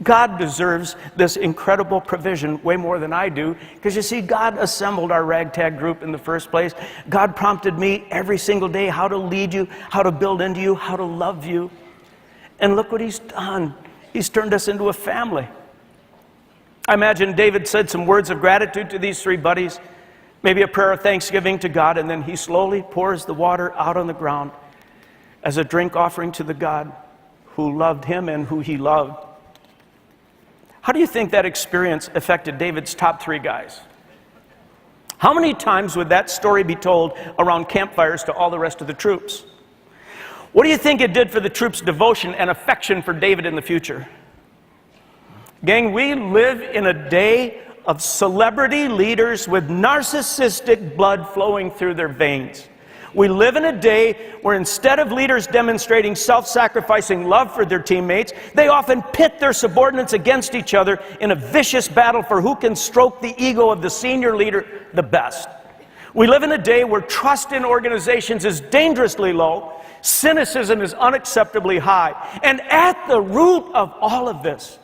God deserves this incredible provision way more than I do, because you see, God assembled our ragtag group in the first place. God prompted me every single day how to lead you, how to build into you, how to love you. And look what he's done. He's turned us into a family. I imagine David said some words of gratitude to these three buddies, maybe a prayer of thanksgiving to God, and then he slowly pours the water out on the ground as a drink offering to the God who loved him and who he loved. How do you think that experience affected David's top three guys? How many times would that story be told around campfires to all the rest of the troops? What do you think it did for the troops' devotion and affection for David in the future? Gang, we live in a day of celebrity leaders with narcissistic blood flowing through their veins. We live in a day where instead of leaders demonstrating self-sacrificing love for their teammates, they often pit their subordinates against each other in a vicious battle for who can stroke the ego of the senior leader the best. We live in a day where trust in organizations is dangerously low, cynicism is unacceptably high, and at the root of all of this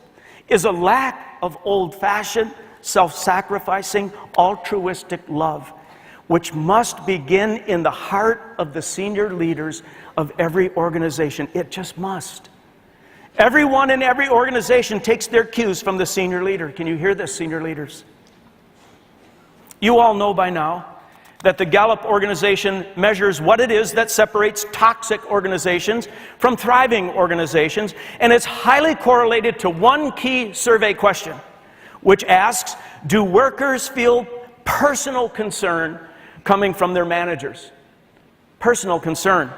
is a lack of old-fashioned, self-sacrificing, altruistic love, which must begin in the heart of the senior leaders of every organization. It just must. Everyone in every organization takes their cues from the senior leader. Can you hear this, senior leaders? You all know by now that the Gallup organization measures what it is that separates toxic organizations from thriving organizations, and it's highly correlated to one key survey question, which asks, do workers feel personal concern coming from their managers? Personal concern.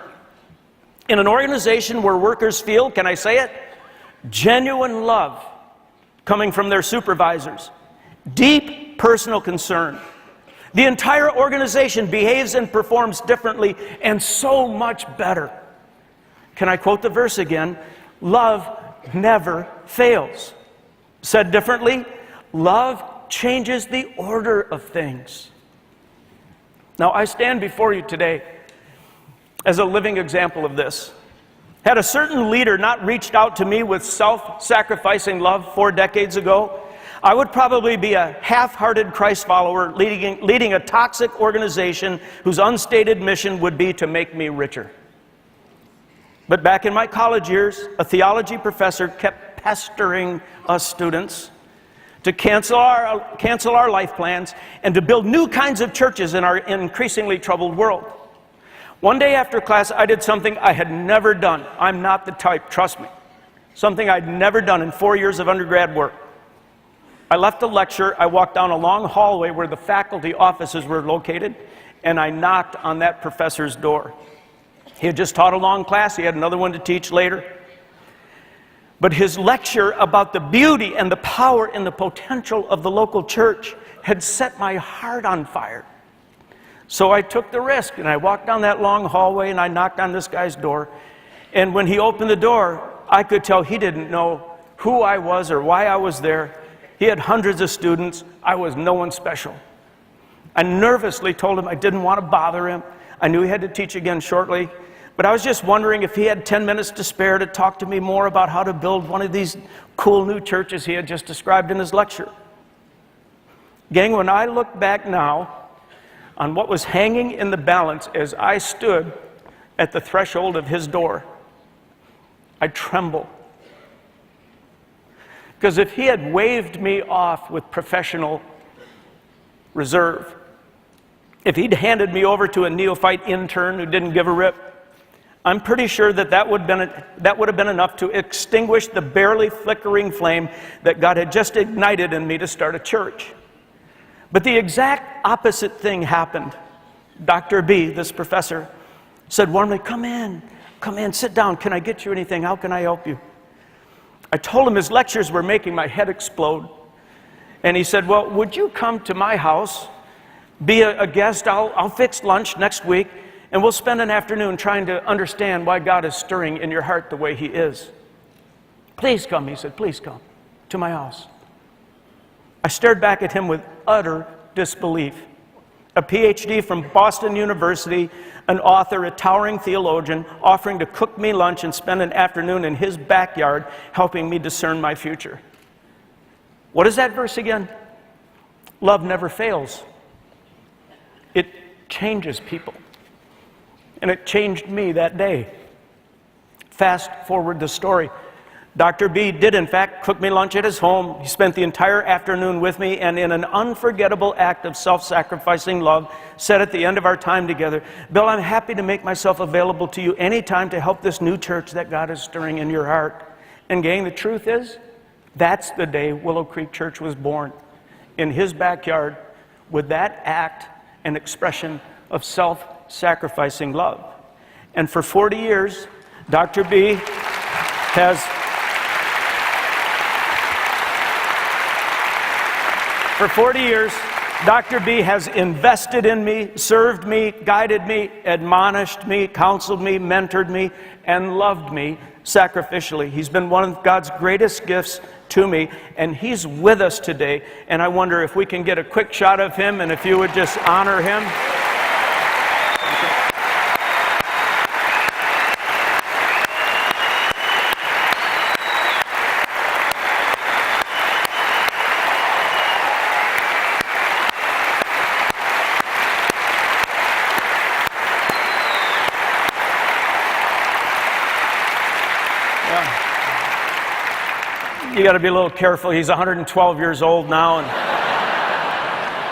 In an organization where workers feel, can I say it, genuine love coming from their supervisors, deep personal concern, the entire organization behaves and performs differently and so much better. Can I quote the verse again? Love never fails. Said differently, love changes the order of things. Now, I stand before you today as a living example of this. Had a certain leader not reached out to me with self-sacrificing love 4 decades ago, I would probably be a half-hearted Christ follower leading a toxic organization whose unstated mission would be to make me richer. But back in my college years, a theology professor kept pestering us students to cancel our life plans and to build new kinds of churches in our increasingly troubled world. One day after class, I did something I had never done. I'm not the type, trust me. Something I'd never done in 4 years of undergrad work. I left the lecture, I walked down a long hallway where the faculty offices were located, and I knocked on that professor's door. He had just taught a long class, he had another one to teach later. But his lecture about the beauty and the power and the potential of the local church had set my heart on fire. So I took the risk, and I walked down that long hallway, and I knocked on this guy's door. And when he opened the door, I could tell he didn't know who I was or why I was there. He had hundreds of students. I was no one special. I nervously told him I didn't want to bother him. I knew he had to teach again shortly. But I was just wondering if he had 10 minutes to spare to talk to me more about how to build one of these cool new churches he had just described in his lecture. Gang, when I look back now on what was hanging in the balance as I stood at the threshold of his door, I tremble. Because if he had waved me off with professional reserve, if he'd handed me over to a neophyte intern who didn't give a rip, I'm pretty sure that would have been enough to extinguish the barely flickering flame that God had just ignited in me to start a church. But the exact opposite thing happened. Dr. B, this professor, said warmly, come in, sit down. Can I get you anything? How can I help you? I told him his lectures were making my head explode. And he said, well, would you come to my house, be a guest? I'll fix lunch next week, and we'll spend an afternoon trying to understand why God is stirring in your heart the way he is. Please come, he said, please come to my house. I stared back at him with utter disbelief. A PhD from Boston University, an author, a towering theologian, offering to cook me lunch and spend an afternoon in his backyard helping me discern my future. What is that verse again? Love never fails. It changes people. And it changed me that day. Fast forward the story. Dr. B did, in fact, cook me lunch at his home. He spent the entire afternoon with me, and in an unforgettable act of self-sacrificing love, said at the end of our time together, Bill, I'm happy to make myself available to you anytime to help this new church that God is stirring in your heart. And gang, the truth is, that's the day Willow Creek Church was born, in his backyard, with that act and expression of self-sacrificing love. And for 40 years, Dr. B has... For 40 years, Dr. B has invested in me, served me, guided me, admonished me, counseled me, mentored me, and loved me sacrificially. He's been one of God's greatest gifts to me, and he's with us today. And I wonder if we can get a quick shot of him, and if you would just honor him. You got to be a little careful. He's 112 years old now, and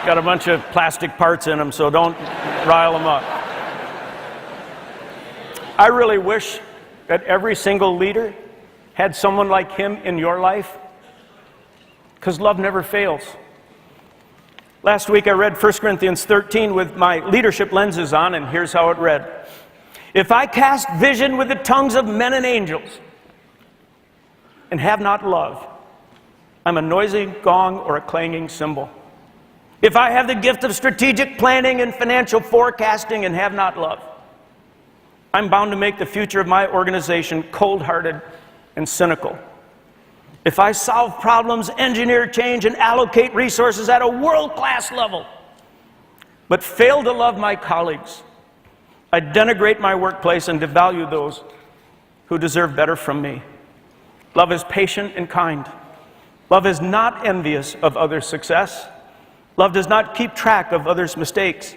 Got a bunch of plastic parts in them, so don't rile them up. I really wish that every single leader had someone like him in your life, because love never fails. Last week I read 1 Corinthians 13 with my leadership lenses on, and here's how it read. If I cast vision with the tongues of men and angels and have not love, I'm a noisy gong or a clanging cymbal. If I have the gift of strategic planning and financial forecasting and have not love, I'm bound to make the future of my organization cold-hearted and cynical. If I solve problems, engineer change, and allocate resources at a world-class level, but fail to love my colleagues, I denigrate my workplace and devalue those who deserve better from me. Love is patient and kind. Love is not envious of others' success. Love does not keep track of others' mistakes.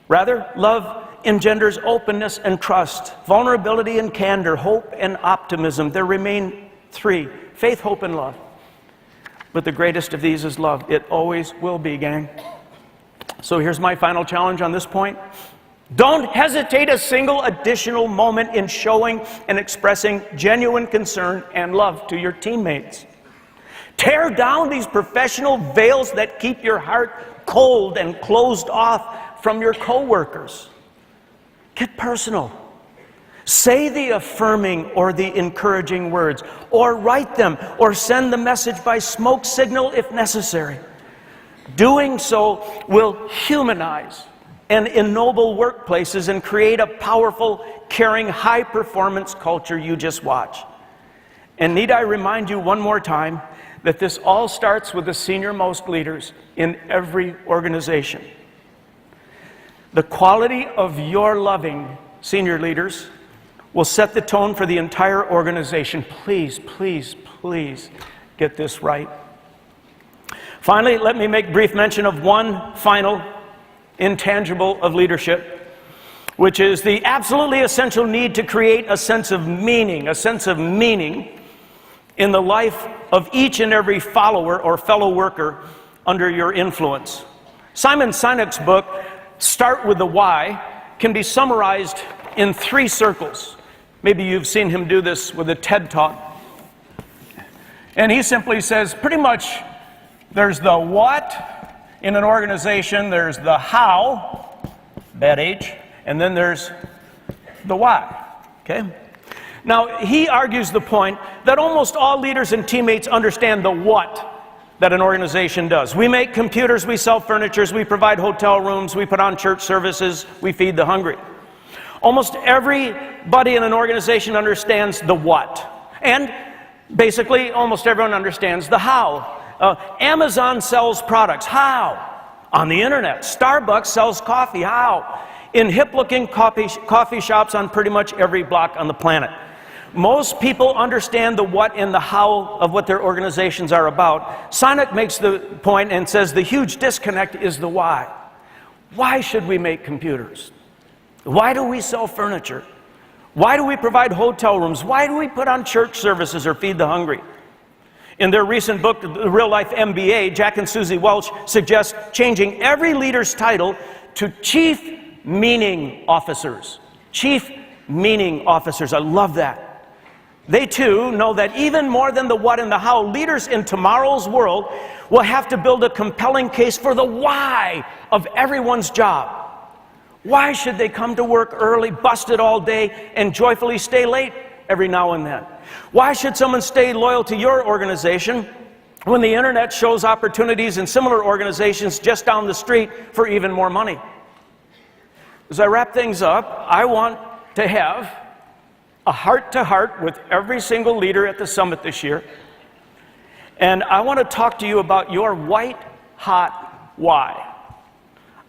Rather, love engenders openness and trust, vulnerability and candor, hope and optimism. There remain three: faith, hope, and love. But the greatest of these is love. It always will be, gang. So here's my final challenge on this point. Don't hesitate a single additional moment in showing and expressing genuine concern and love to your teammates. Tear down these professional veils that keep your heart cold and closed off from your coworkers. Get personal. Say the affirming or the encouraging words, or write them, or send the message by smoke signal if necessary. Doing so will humanize and ennoble workplaces and create a powerful, caring, high-performance culture you just watch. And need I remind you one more time that this all starts with the senior-most leaders in every organization. The quality of your loving senior leaders will set the tone for the entire organization. Please, please, please get this right. Finally, let me make brief mention of one final intangible of leadership, which is the absolutely essential need to create a sense of meaning in the life of each and every follower or fellow worker under your influence. Simon Sinek's book, Start with the Why, can be summarized in 3 circles. Maybe you've seen him do this with a TED Talk. And he simply says, pretty much, there's the what in an organization, there's the how, bad H, and then there's the why, okay? Now, he argues the point that almost all leaders and teammates understand the what that an organization does. We make computers, we sell furniture, we provide hotel rooms, we put on church services, we feed the hungry. Almost everybody in an organization understands the what. And basically, almost everyone understands the how. Amazon sells products. How? On the internet. Starbucks sells coffee. How? In hip-looking coffee shops on pretty much every block on the planet. Most people understand the what and the how of what their organizations are about. Sinek makes the point and says the huge disconnect is the why. Why should we make computers? Why do we sell furniture? Why do we provide hotel rooms? Why do we put on church services or feed the hungry? In their recent book, The Real Life MBA, Jack and Susie Welch suggest changing every leader's title to Chief Meaning Officers. Chief Meaning Officers. I love that. They too know that even more than the what and the how, leaders in tomorrow's world will have to build a compelling case for the why of everyone's job. Why should they come to work early, busted all day, and joyfully stay late every now and then? Why should someone stay loyal to your organization when the internet shows opportunities in similar organizations just down the street for even more money? As I wrap things up, I want to have a heart-to-heart with every single leader at the summit this year. And I want to talk to you about your white-hot why.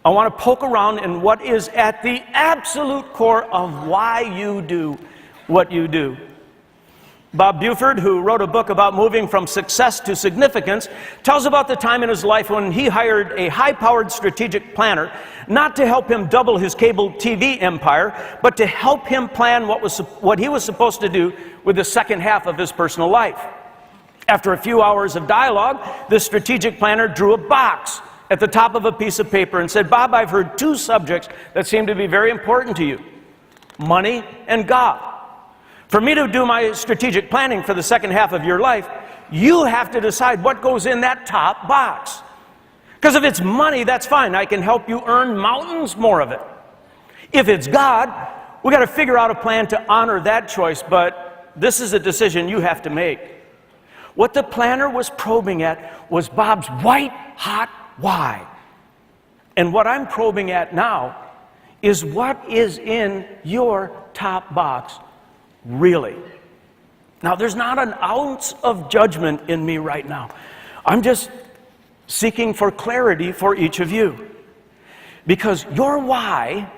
I want to poke around in what is at the absolute core of why you do what you do. Bob Buford, who wrote a book about moving from success to significance, tells about the time in his life when he hired a high-powered strategic planner, not to help him double his cable TV empire, but to help him plan what he was supposed to do with the second half of his personal life. After a few hours of dialogue, the strategic planner drew a box at the top of a piece of paper and said, Bob, I've heard two subjects that seem to be very important to you: money and God. For me to do my strategic planning for the second half of your life, you have to decide what goes in that top box. Because if it's money, that's fine. I can help you earn mountains more of it. If it's God, we got to figure out a plan to honor that choice, but this is a decision you have to make. What the planner was probing at was Bob's white-hot why. And what I'm probing at now is what is in your top box, really. Now, there's not an ounce of judgment in me right now. I'm just seeking for clarity for each of you. Because your why,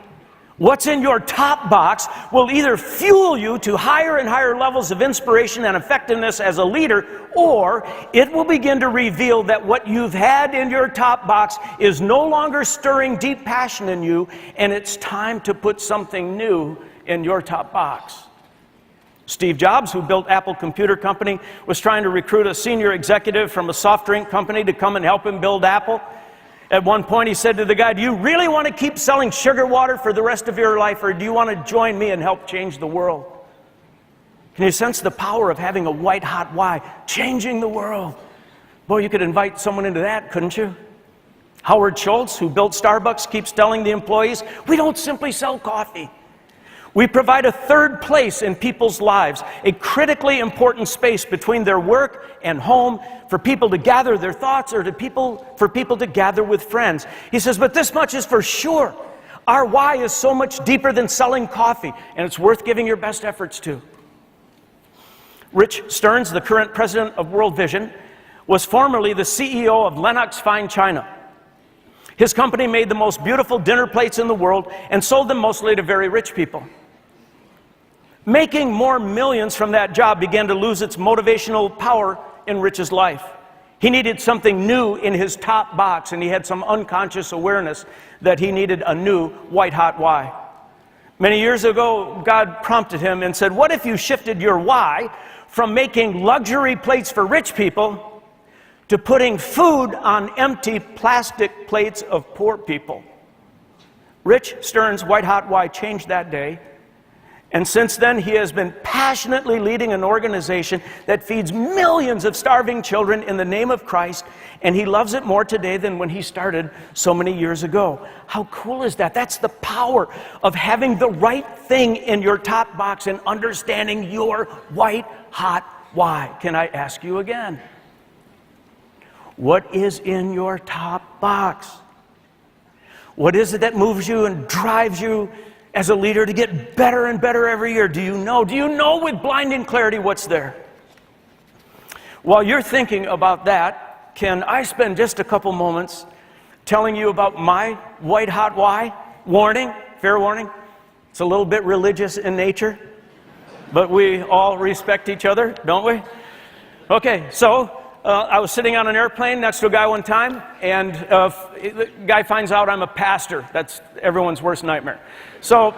what's in your top box, will either fuel you to higher and higher levels of inspiration and effectiveness as a leader, or it will begin to reveal that what you've had in your top box is no longer stirring deep passion in you, and it's time to put something new in your top box. Steve Jobs, who built Apple Computer Company, was trying to recruit a senior executive from a soft drink company to come and help him build Apple. At one point, he said to the guy, do you really want to keep selling sugar water for the rest of your life, or do you want to join me and help change the world? Can you sense the power of having a white-hot why? Changing the world. Boy, you could invite someone into that, couldn't you? Howard Schultz, who built Starbucks, keeps telling the employees, we don't simply sell coffee. We provide a third place in people's lives, a critically important space between their work and home for people to gather their thoughts or for people to gather with friends. He says, but this much is for sure. Our why is so much deeper than selling coffee, and it's worth giving your best efforts to. Rich Stearns, the current president of World Vision, was formerly the CEO of Lenox Fine China. His company made the most beautiful dinner plates in the world and sold them mostly to very rich people. Making more millions from that job began to lose its motivational power in Rich's life. He needed something new in his top box, and he had some unconscious awareness that he needed a new white-hot why. Many years ago, God prompted him and said, what if you shifted your why from making luxury plates for rich people to putting food on empty plastic plates of poor people? Rich Stearns' white-hot why changed that day. And since then, he has been passionately leading an organization that feeds millions of starving children in the name of Christ, and he loves it more today than when he started so many years ago. How cool is that? That's the power of having the right thing in your top box and understanding your white-hot why. Can I ask you again? What is in your top box? What is it that moves you and drives you as a leader to get better and better every year? Do you know with blinding clarity what's there? While you're thinking about that, can I spend just a couple moments telling you about my white-hot why? Warning, fair warning, it's a little bit religious in nature, but we all respect each other, don't we? Okay, so I was sitting on an airplane next to a guy one time, and the guy finds out I'm a pastor. That's everyone's worst nightmare. So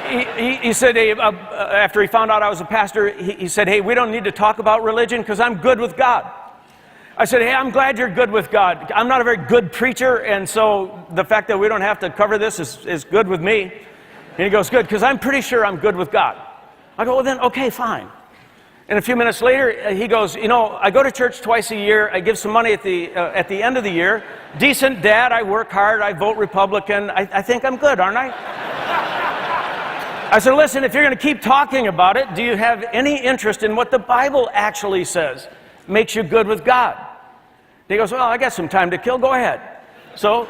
he said, hey, after he found out I was a pastor, he said, hey, we don't need to talk about religion because I'm good with God. I said, hey, I'm glad you're good with God. I'm not a very good preacher, and so the fact that we don't have to cover this is good with me. And he goes, good, because I'm pretty sure I'm good with God. I go, well then, okay, fine. And a few minutes later, he goes, I go to church twice a year. I give some money at the end of the year. Decent dad, I work hard, I vote Republican. I think I'm good, aren't I? I said, listen, if you're going to keep talking about it, do you have any interest in what the Bible actually says makes you good with God? And he goes, well, I got some time to kill. Go ahead. So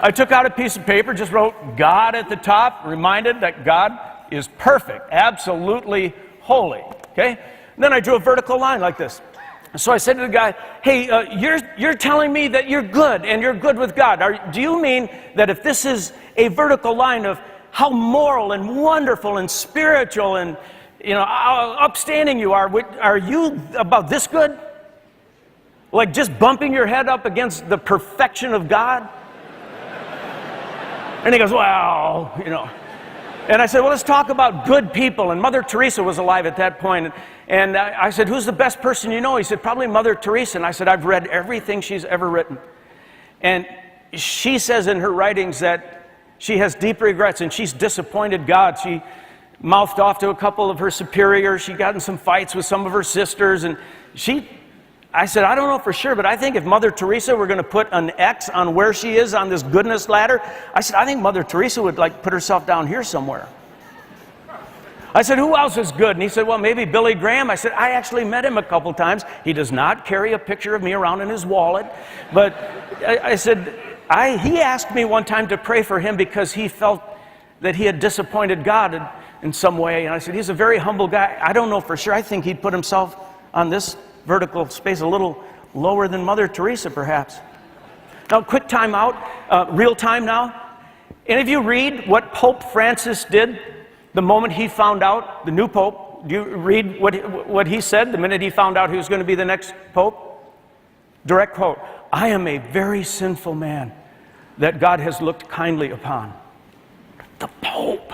I took out a piece of paper, just wrote God at the top, reminded that God is perfect, absolutely holy. Okay? And then I drew a vertical line like this. So I said to the guy, hey, you're telling me that you're good and you're good with God. Do you mean that if this is a vertical line of how moral and wonderful and spiritual and how upstanding you are you about this good? Like just bumping your head up against the perfection of God? And he goes, well, And I said, well, let's talk about good people. And Mother Teresa was alive at that point. And I said, who's the best person you know? He said, probably Mother Teresa. And I said, I've read everything she's ever written. And she says in her writings that she has deep regrets and she's disappointed God. She mouthed off to a couple of her superiors. She got in some fights with some of her sisters. And I said, I don't know for sure, but I think if Mother Teresa were going to put an X on where she is on this goodness ladder, I said, I think Mother Teresa would like put herself down here somewhere. I said, who else is good? And he said, well, maybe Billy Graham. I said, I actually met him a couple times. He does not carry a picture of me around in his wallet. But I said, he asked me one time to pray for him because he felt that he had disappointed God in some way. And I said, he's a very humble guy. I don't know for sure. I think he'd put himself on this vertical space a little lower than Mother Teresa, perhaps. Now, quick time out, real time now. Any of you read what Pope Francis did the moment he found out, the new Pope? Do you read what he said the minute he found out he was going to be the next Pope? Direct quote, I am a very sinful man that God has looked kindly upon. The Pope,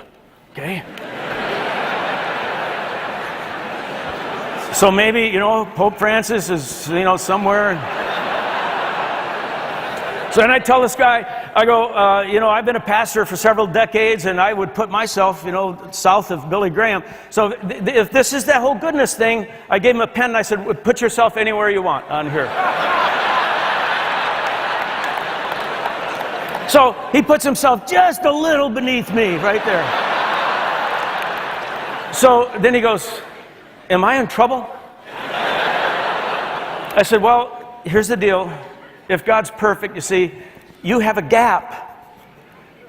okay? So maybe, Pope Francis is, somewhere. So then I tell this guy, I go, I've been a pastor for several decades, and I would put myself, south of Billy Graham. So if this is that whole goodness thing, I gave him a pen, and I said, put yourself anywhere you want on here. So he puts himself just a little beneath me right there. So then he goes, am I in trouble? I said, well, here's the deal. If God's perfect, you see, you have a gap.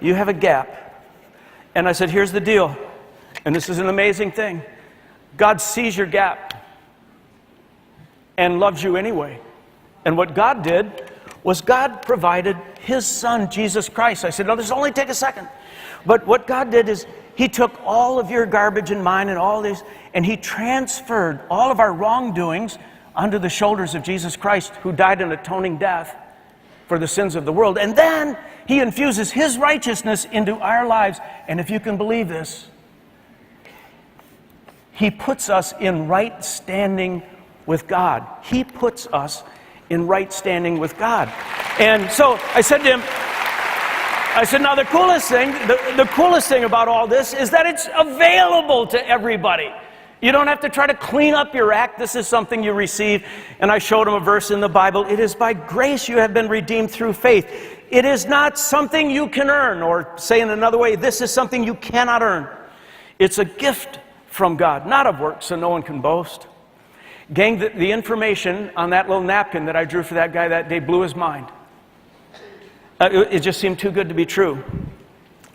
You have a gap. And I said, here's the deal. And this is an amazing thing. God sees your gap and loves you anyway. And what God did was God provided His Son, Jesus Christ. I said, no, this will only take a second. But what God did is He took all of your garbage and mine and all this, and He transferred all of our wrongdoings onto the shoulders of Jesus Christ, who died an atoning death for the sins of the world. And then He infuses His righteousness into our lives. And if you can believe this, He puts us in right standing with God. He puts us in right standing with God. And so I said to him, now the coolest thing about all this is that it's available to everybody. You don't have to try to clean up your act. This is something you receive. And I showed him a verse in the Bible. It is by grace you have been redeemed through faith. It is not something you can earn, or say in another way, this is something you cannot earn. It's a gift from God, not of works, so no one can boast. Gang, the information on that little napkin that I drew for that guy that day blew his mind. It just seemed too good to be true.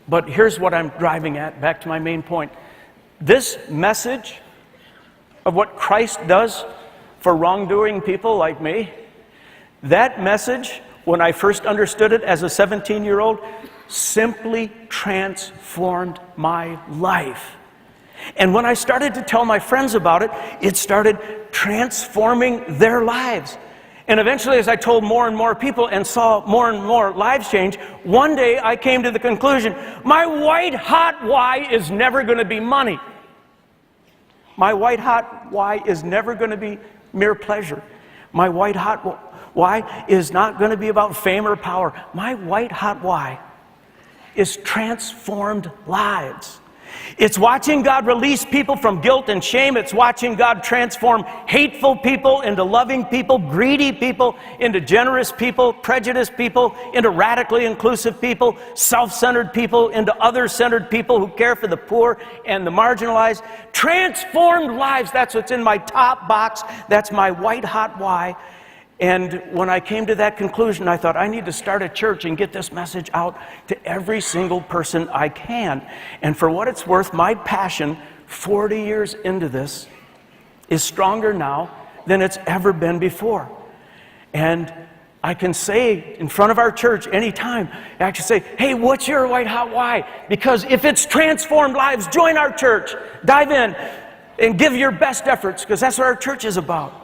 But here's what I'm driving at, back to my main point. This message of what Christ does for wrongdoing people like me, that message, when I first understood it as a 17-year-old, simply transformed my life. And when I started to tell my friends about it, it started transforming their lives. And eventually, as I told more and more people and saw more and more lives change, one day I came to the conclusion, my white hot why is never going to be money. My white hot why is never going to be mere pleasure. My white hot why is not going to be about fame or power. My white hot why is transformed lives. It's watching God release people from guilt and shame. It's watching God transform hateful people into loving people, greedy people into generous people, prejudiced people into radically inclusive people, self-centered people into other-centered people who care for the poor and the marginalized. Transformed lives, that's what's in my top box. That's my white-hot why. And when I came to that conclusion, I thought, I need to start a church and get this message out to every single person I can. And for what it's worth, my passion, 40 years into this, is stronger now than it's ever been before. And I can say in front of our church anytime, I can say, hey, what's your white hot why? Because if it's transformed lives, join our church, dive in, and give your best efforts, because that's what our church is about.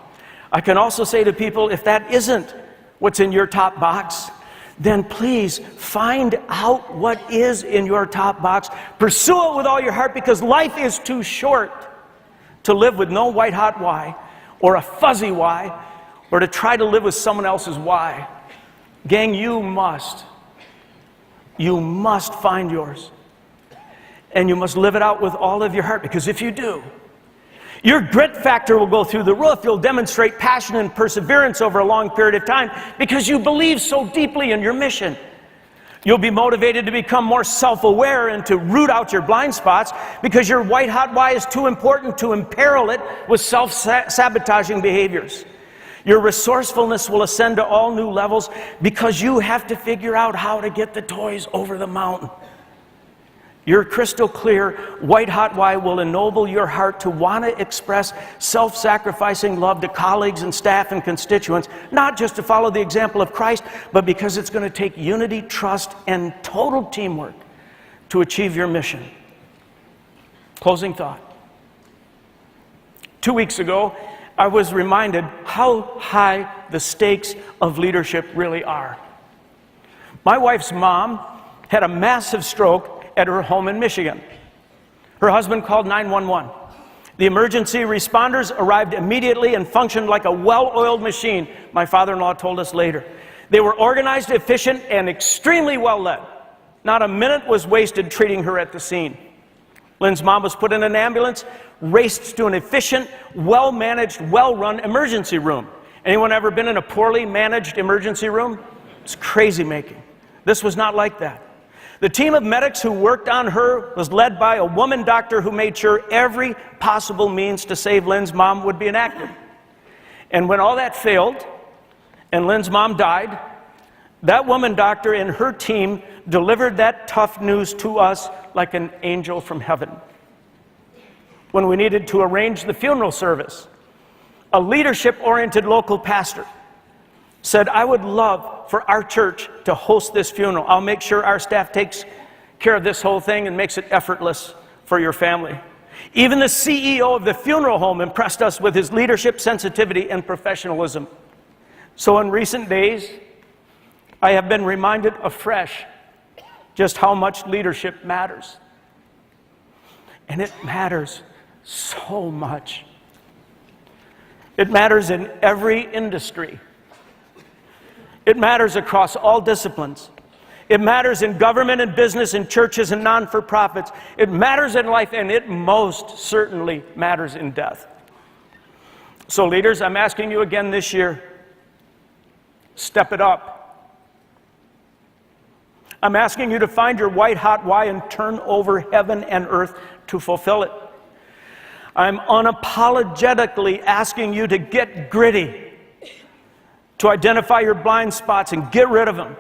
I can also say to people, if that isn't what's in your top box, then please find out what is in your top box. Pursue it with all your heart, because life is too short to live with no white hot why, or a fuzzy why, or to try to live with someone else's why. Gang, you must find yours. And you must live it out with all of your heart, because if you do, your grit factor will go through the roof. You'll demonstrate passion and perseverance over a long period of time because you believe so deeply in your mission. You'll be motivated to become more self-aware and to root out your blind spots because your white-hot why is too important to imperil it with self-sabotaging behaviors. Your resourcefulness will ascend to all new levels because you have to figure out how to get the toys over the mountain. Your crystal clear, white-hot why will ennoble your heart to want to express self-sacrificing love to colleagues and staff and constituents, not just to follow the example of Christ, but because it's going to take unity, trust, and total teamwork to achieve your mission. Closing thought. 2 weeks ago, I was reminded how high the stakes of leadership really are. My wife's mom had a massive stroke at her home in Michigan. Her husband called 911. The emergency responders arrived immediately and functioned like a well-oiled machine, my father-in-law told us later. They were organized, efficient, and extremely well-led. Not a minute was wasted treating her at the scene. Lynn's mom was put in an ambulance, raced to an efficient, well-managed, well-run emergency room. Anyone ever been in a poorly managed emergency room? It's crazy making. This was not like that. The team of medics who worked on her was led by a woman doctor who made sure every possible means to save Lynn's mom would be enacted. And when all that failed, and Lynn's mom died, that woman doctor and her team delivered that tough news to us like an angel from heaven. When we needed to arrange the funeral service, a leadership-oriented local pastor said, I would love for our church to host this funeral. I'll make sure our staff takes care of this whole thing and makes it effortless for your family. Even the CEO of the funeral home impressed us with his leadership, sensitivity, and professionalism. So in recent days, I have been reminded afresh just how much leadership matters. And it matters so much. It matters in every industry. It matters across all disciplines. It matters in government and business and churches and non-for-profits. It matters in life, and it most certainly matters in death. So leaders, I'm asking you again this year, step it up. I'm asking you to find your white-hot why and turn over heaven and earth to fulfill it. I'm unapologetically asking you to get gritty, to identify your blind spots and get rid of them.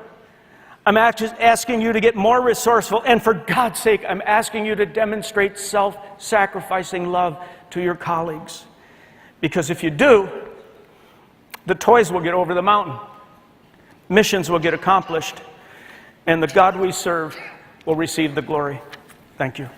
I'm asking you to get more resourceful, and for God's sake, I'm asking you to demonstrate self-sacrificing love to your colleagues. Because if you do, the toys will get over the mountain, missions will get accomplished, and the God we serve will receive the glory. Thank you.